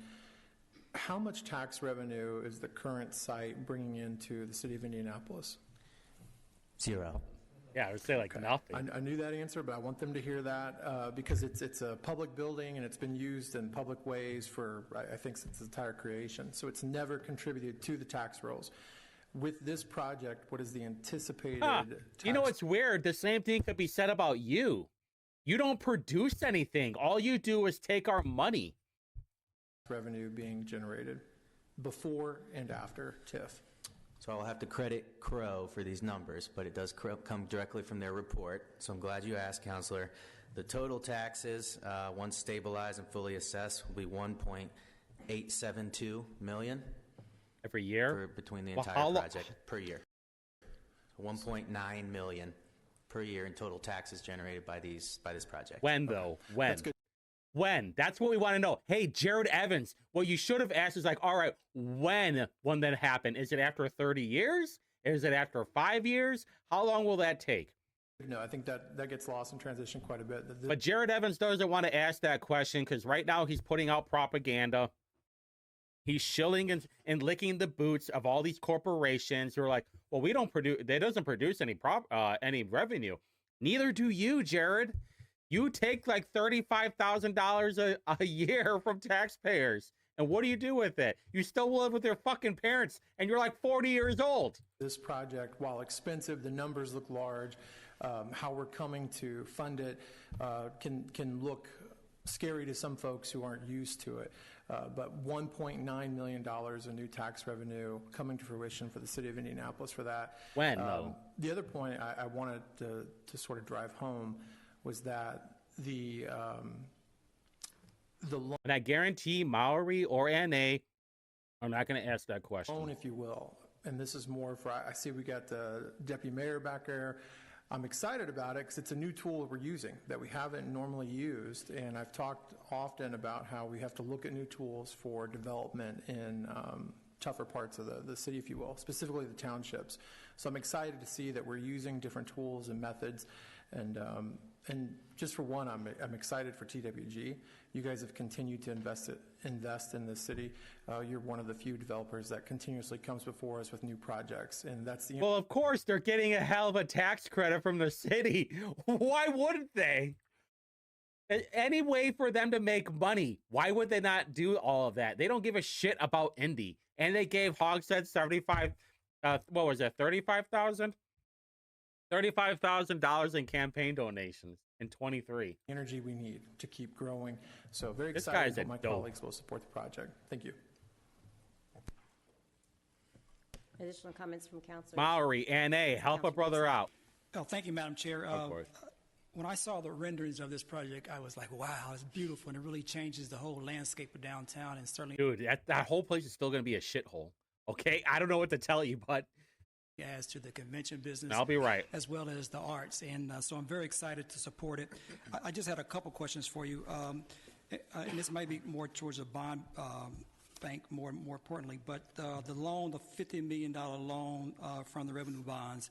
How much tax revenue is the current site bringing into the city of Indianapolis? 0. Yeah, I would say like nothing. I knew that answer, but I want them to hear that because it's a public building and it's been used in public ways for, I think, since its entire creation. So it's never contributed to the tax rolls. With this project, what is the anticipated You know what's weird? The same thing could be said about you. You don't produce anything. All you do is take our money. Revenue being generated before and after TIF? So I'll have to credit Crow for these numbers, but it does come directly from their report. So I'm glad you asked, Counselor. The total taxes, once stabilized and fully assessed, will be $1.872 million every year between the entire project per year. So $1.9 million per year in total taxes generated by this project. When though? When? That's good. When? That's what we want to know. Hey, Jared Evans, what you should have asked is like, all right, when that happen? Is it after 30 years? Is it after 5 years? How long will that take? No, I think that gets lost in transition quite a bit. But Jared Evans doesn't want to ask that question because right now he's putting out propaganda. He's shilling and licking the boots of all these corporations who are like, well, we don't produce, that doesn't produce any revenue. Neither do you, Jared. You take like $35,000 a year from taxpayers. And what do you do with it? You still live with your fucking parents and you're like 40 years old. This project, while expensive, the numbers look large. How we're coming to fund it can look scary to some folks who aren't used to it. But $1.9 million in new tax revenue coming to fruition for the city of Indianapolis for that. When, though? The other point I wanted to sort of drive home was that and I guarantee Maori or NA are not going to ask that question. Loan, if you will. And this is more for, I see we got the deputy mayor back there. I'm excited about it because it's a new tool that we're using that we haven't normally used. And I've talked often about how we have to look at new tools for development in tougher parts of the city, if you will, specifically the townships. So I'm excited to see that we're using different tools and methods. And just for one, I'm excited for TWG. You guys have continued to invest in the city. You're one of the few developers that continuously comes before us with new projects, and that's the. Well, of course, they're getting a hell of a tax credit from the city. Why wouldn't they? Any way for them to make money, why would they not do all of that? They don't give a shit about Indy, and they gave Hogshead 75. What was it? $35,000 in campaign donations in 23. Energy we need to keep growing. So very This excited guy's that a my dope. colleagues will support the project. Thank you. Additional comments from councilors? Maori, NA, help a brother out. Oh, thank you, Madam Chair. Of course. When I saw the renderings of this project, I was like, wow, it's beautiful, and it really changes the whole landscape of downtown, and certainly... Dude, that whole place is still going to be a shithole. Okay? I don't know what to tell you, but... as to the convention business. I'll be right. As well as the arts, and so I'm very excited to support it. I just had a couple questions for you, and this might be more towards a bond bank, more importantly, but the loan, the $50 million loan from the revenue bonds,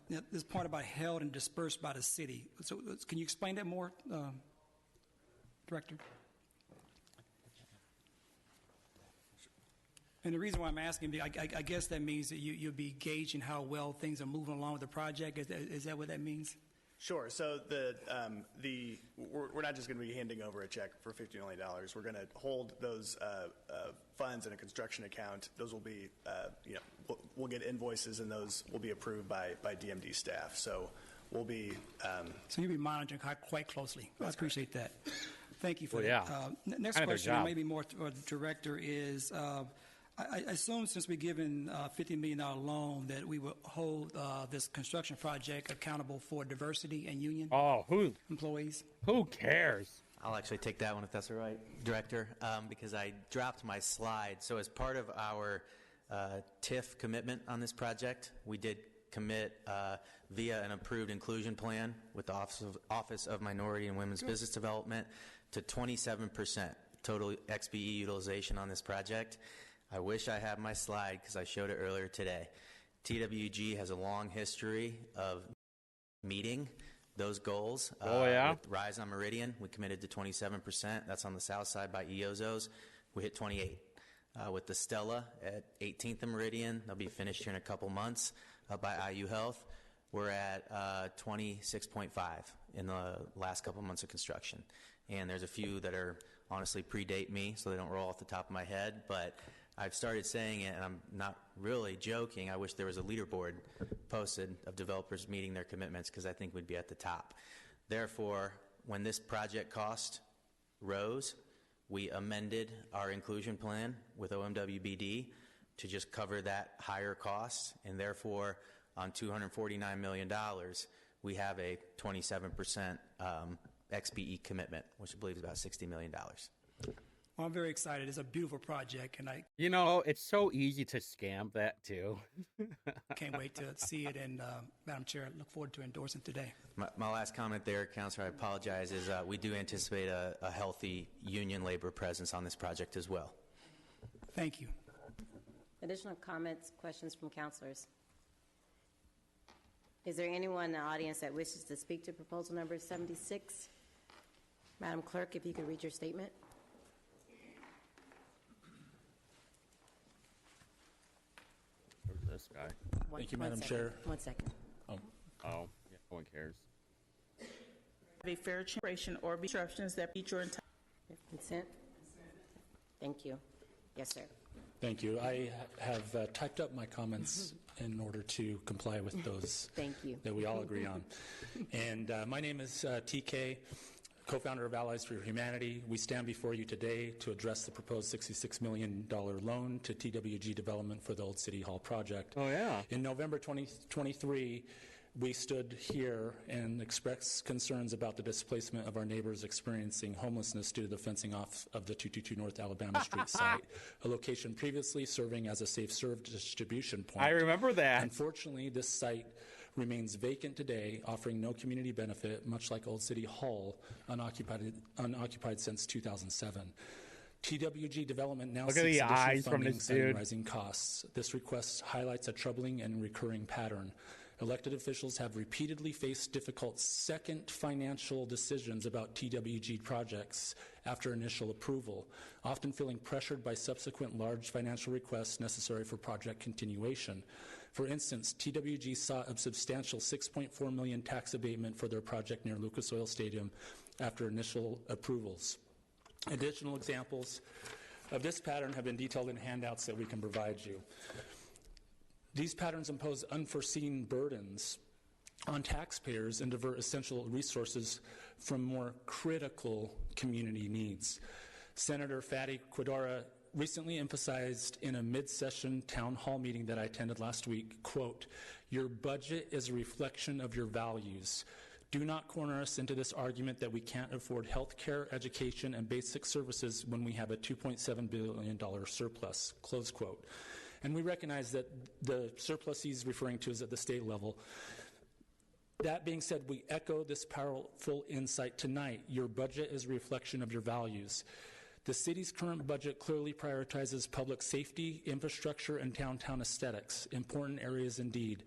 this part about held and dispersed by the city. So can you explain that more, Director? And the reason why I'm asking, I guess that means that you'll be gauging how well things are moving along with the project. Is that what that means? Sure. So we're not just going to be handing over a check for $50 million. We're going to hold those funds in a construction account. Those will be, we'll get invoices, and those will be approved by DMD staff. So we'll be. So you'll be monitoring quite closely. I appreciate that. Thank you for that. Yeah. Next question, maybe more to the director, is. I assume since we're given a $50 million loan that we will hold this construction project accountable for diversity and union employees. Who cares? I'll actually take that one if that's all right, Director, because I dropped my slide. So as part of our TIF commitment on this project, we did commit via an approved inclusion plan with the Office of Minority and Women's Business Development to 27% total XBE utilization on this project. I wish I had my slide because I showed it earlier today. TWG has a long history of meeting those goals. With Rise on Meridian, we committed to 27%. That's on the south side by EOZOs. We hit 28. With the Stella at 18th and Meridian, they'll be finished here in a couple months by IU Health. We're at 26.5 in the last couple months of construction. And there's a few that are honestly predate me, so they don't roll off the top of my head, but I've started saying it, and I'm not really joking. I wish there was a leaderboard posted of developers meeting their commitments, because I think we'd be at the top. Therefore, when this project cost rose, we amended our inclusion plan with OMWBD to just cover that higher cost, and therefore, on $249 million, we have a 27% XBE commitment, which I believe is about $60 million. Well, I'm very excited. It's a beautiful project, and I... it's so easy to scam that, too. Can't wait to see it, and Madam Chair, I look forward to endorsing today. My last comment there, Councilor, I apologize, is we do anticipate a healthy union labor presence on this project as well. Thank you. Additional comments, questions from councilors? Is there anyone in the audience that wishes to speak to proposal number 76? Madam Clerk, if you could read your statement. This guy. Thank you, Madam Chair. 1 second. Oh, yeah, no one cares. A fair generation or disruptions that beat your entire consent. Thank you. Yes, sir. Thank you. I have typed up my comments in order to comply with those Thank you. that we all agree on. And my name is TK, co-founder of Allies for Humanity. We stand before you today to address the proposed $66 million loan to TWG Development for the Old City Hall project. Oh, yeah. In November 2023, we stood here and expressed concerns about the displacement of our neighbors experiencing homelessness due to the fencing off of the 222 North Alabama Street site, a location previously serving as a safe serve distribution point. I remember that. Unfortunately, this site remains vacant today, offering no community benefit, much like Old City Hall, unoccupied since 2007. TWG Development now Look at seeks the additional eyes from funding, this citing dude. rising costs. This request highlights a troubling and recurring pattern. Elected officials have repeatedly faced difficult second financial decisions about TWG projects after initial approval, often feeling pressured by subsequent large financial requests necessary for project continuation. For instance, TWG sought a substantial $6.4 million tax abatement for their project near Lucas Oil Stadium after initial approvals. Additional examples of this pattern have been detailed in handouts that we can provide you. These patterns impose unforeseen burdens on taxpayers and divert essential resources from more critical community needs. Senator Fatty Quadora recently emphasized in a mid-session town hall meeting that I attended last week, quote, "Your budget is a reflection of your values. Do not corner us into this argument that we can't afford health care, education, and basic services when we have a $2.7 billion surplus," close quote. And we recognize that the surplus he's referring to is at the state level. That being said, we echo this powerful insight tonight. Your budget is a reflection of your values. The city's current budget clearly prioritizes public safety, infrastructure, and downtown aesthetics, important areas indeed,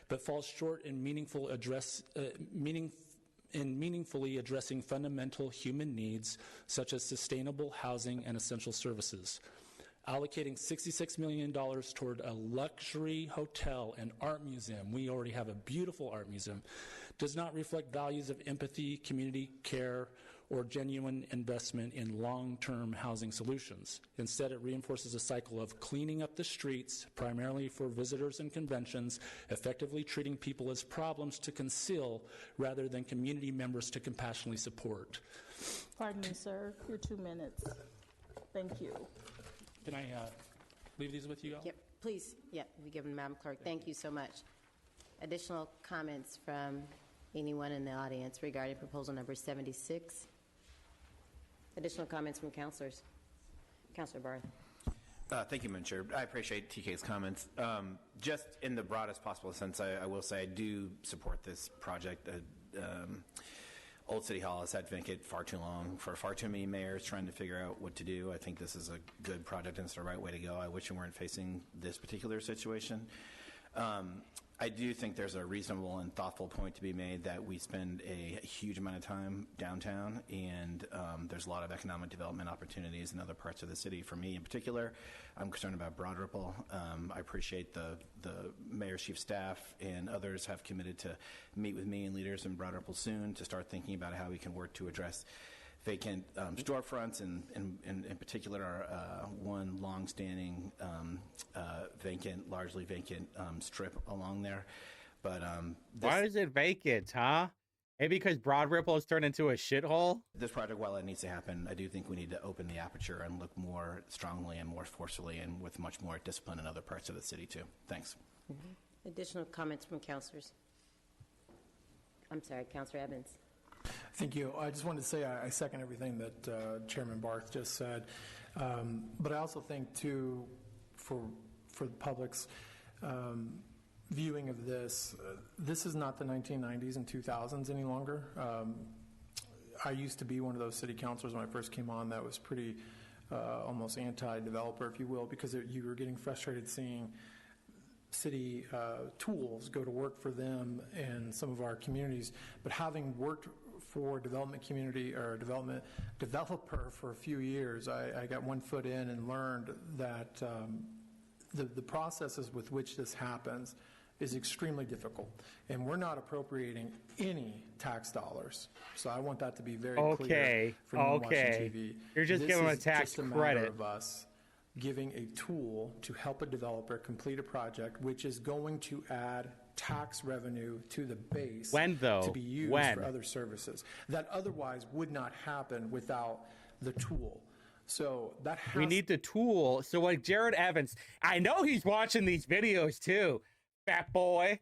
but falls short in meaningfully addressing fundamental human needs such as sustainable housing and essential services. Allocating $66 million toward a luxury hotel and art museum, we already have a beautiful art museum, does not reflect values of empathy, community care, or genuine investment in long-term housing solutions. Instead, it reinforces a cycle of cleaning up the streets, primarily for visitors and conventions, effectively treating people as problems to conceal rather than community members to compassionately support. Pardon me, sir. Your 2 minutes. Thank you. Can I leave these with you all? Yep, please. Yep, we give them, Madam Clerk. Thank you so much. Additional comments from anyone in the audience regarding proposal number 76? Additional comments from councilors? Councilor Barth. Thank you, Madam Chair. I appreciate TK's comments. Just in the broadest possible sense, I will say I do support this project. Old City Hall has sat vacant far too long for far too many mayors trying to figure out what to do. I think this is a good project and it's the right way to go. I wish we weren't facing this particular situation. I do think there's a reasonable and thoughtful point to be made that we spend a huge amount of time downtown, and there's a lot of economic development opportunities in other parts of the city. For me in particular, I'm concerned about Broad Ripple. I appreciate the mayor's chief staff and others have committed to meet with me and leaders in Broad Ripple soon to start thinking about how we can work to address vacant storefronts, and in particular our one long-standing largely vacant strip along there. But why is it vacant, huh? Maybe because Broad Ripple has turned into a shithole? This project, while it needs to happen, I do think we need to open the aperture and look more strongly and more forcefully and with much more discipline in other parts of the city too. Thanks. Mm-hmm. Additional comments from councilors? I'm sorry, Councilor Evans. Thank you. I just wanted to say I second everything that Chairman Barth just said. But I also think, too, for the public's viewing of this, this is not the 1990s and 2000s any longer. I used to be one of those city councilors when I first came on that was pretty almost anti-developer, if you will, because you were getting frustrated seeing city tools go to work for them and some of our communities. But having worked for development community or development developer for a few years, I got one foot in and learned that the processes with which this happens is extremely difficult, and we're not appropriating any tax dollars. So I want that to be very clear for anyone watching TV. You're just giving them a tax just a credit. matter of us giving a tool to help a developer complete a project, which is going to add tax revenue to the base. When, though? To be used for other services that otherwise would not happen without the tool. So that has we need the tool. So like Jared Evans, I know he's watching these videos too, fat boy.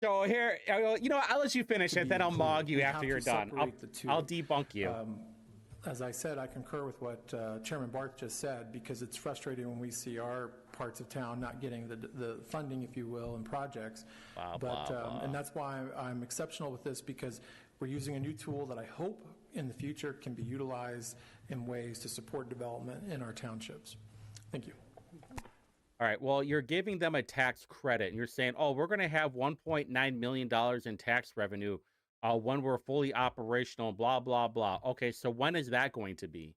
So here, you know, I'll let you finish it, then I'll mog you after you're done. I'll debunk you. As I said, I concur with what Chairman Barth just said, because it's frustrating when we see our parts of town not getting the funding, if you will, in projects. And that's why I'm exceptional with this, because we're using a new tool that I hope in the future can be utilized in ways to support development in our townships. Thank you. All right, well, you're giving them a tax credit, and you're saying, oh, we're going to have $1.9 million in tax revenue when we're fully operational, blah, blah, blah. Okay, so when is that going to be?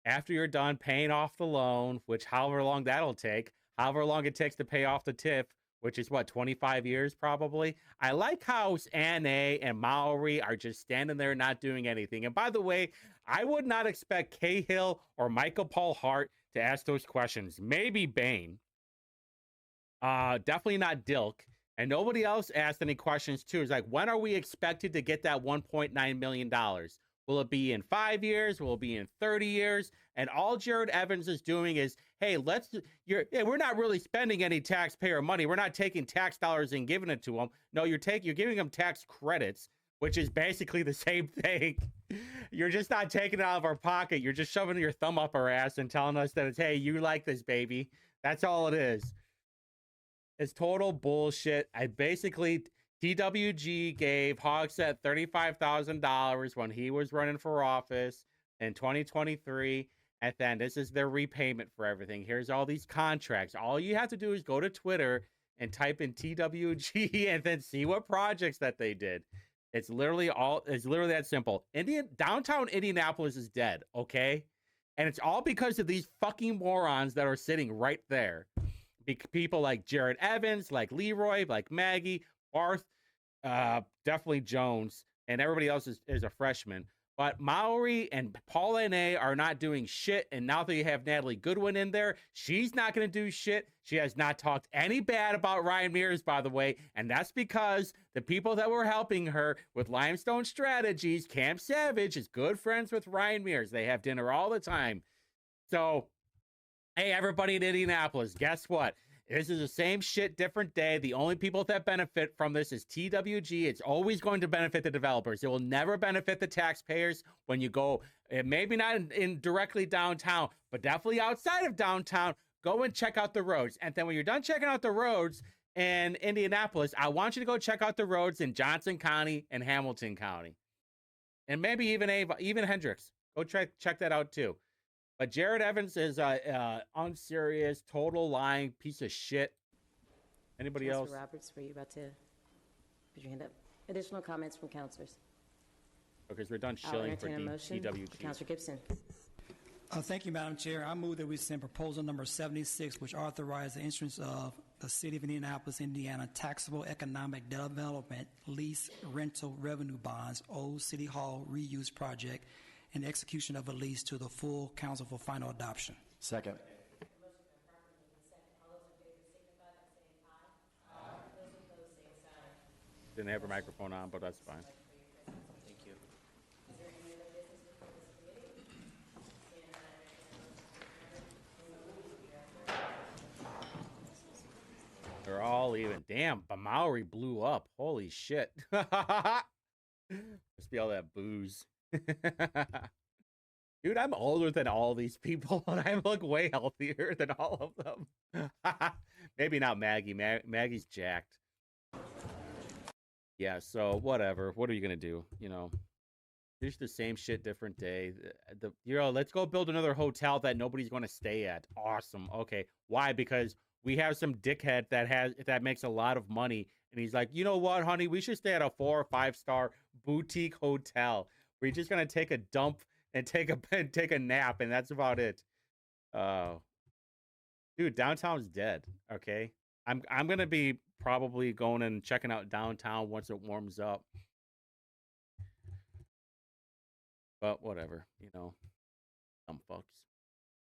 After you're done paying off the loan, which however long that'll take, however long it takes to pay off the TIF, which is what, 25 years probably? I like how Anne and Maori are just standing there not doing anything. And by the way, I would not expect Cahill or Michael Paul Hart to ask those questions. Maybe Bain. Definitely not Dilk. And nobody else asked any questions too. It's like, when are we expected to get that $1.9 million? Will it be in 5 years? Will it be in 30 years? And all Jared Evans is doing is, hey, we're not really spending any taxpayer money. We're not taking tax dollars and giving it to them. No, you're giving them tax credits, which is basically the same thing. You're just not taking it out of our pocket. You're just shoving your thumb up our ass and telling us that it's, hey, you like this, baby. That's all it is. It's total bullshit. TWG gave Hogsett $35,000 when he was running for office in 2023. And then this is their repayment for everything. Here's all these contracts. All you have to do is go to Twitter and type in TWG and then see what projects that they did. It's literally that simple. Downtown Indianapolis is dead, okay? And it's all because of these fucking morons that are sitting right there. People like Jared Evans, like Leroy, like Maggie, Barth, definitely Jones, and everybody else is a freshman. But Maury and Paula and A are not doing shit, and now that you have Natalie Goodwin in there, she's not going to do shit. She has not talked any bad about Ryan Mears, by the way, and that's because the people that were helping her with Limestone Strategies, Camp Savage, is good friends with Ryan Mears. They have dinner all the time. So, hey, everybody in Indianapolis, guess what? This is the same shit, different day. The only people that benefit from this is TWG. It's always going to benefit the developers. It will never benefit the taxpayers when you go, maybe not in directly downtown, but definitely outside of downtown. Go and check out the roads. And then when you're done checking out the roads in Indianapolis, I want you to go check out the roads in Johnson County and Hamilton County. And maybe even Hendricks. Go check that out too. But Jared Evans is unserious, total lying piece of shit. Anybody else? Roberts, were you about to put your hand up? Additional comments from councilors? Okay, so we're done shilling for TWG. Councilor Gibson. Thank you, Madam Chair. I move that we send proposal number 76, which authorizes the issuance of the City of Indianapolis, Indiana taxable economic development lease rental revenue bonds, Old City Hall reuse project, and execution of a lease to the full council for final adoption. Second. Didn't have her microphone on, but that's fine. Thank you. They're all even. Damn, Bamauri blew up. Holy shit. Must be all that booze. Dude, I'm older than all these people, and I look way healthier than all of them. Maybe not Maggie. Maggie's jacked. Yeah, so whatever. What are you gonna do? You know, it's the same shit, different day. Let's go build another hotel that nobody's gonna stay at. Awesome. Okay, why? Because we have some dickhead that makes a lot of money, and he's like, you know what, honey, we should stay at a 4 or 5 star boutique hotel. We're just gonna take a dump and take a nap, and that's about it. Dude, downtown's dead. Okay, I'm gonna be probably going and checking out downtown once it warms up. But whatever, you know, dumb fucks.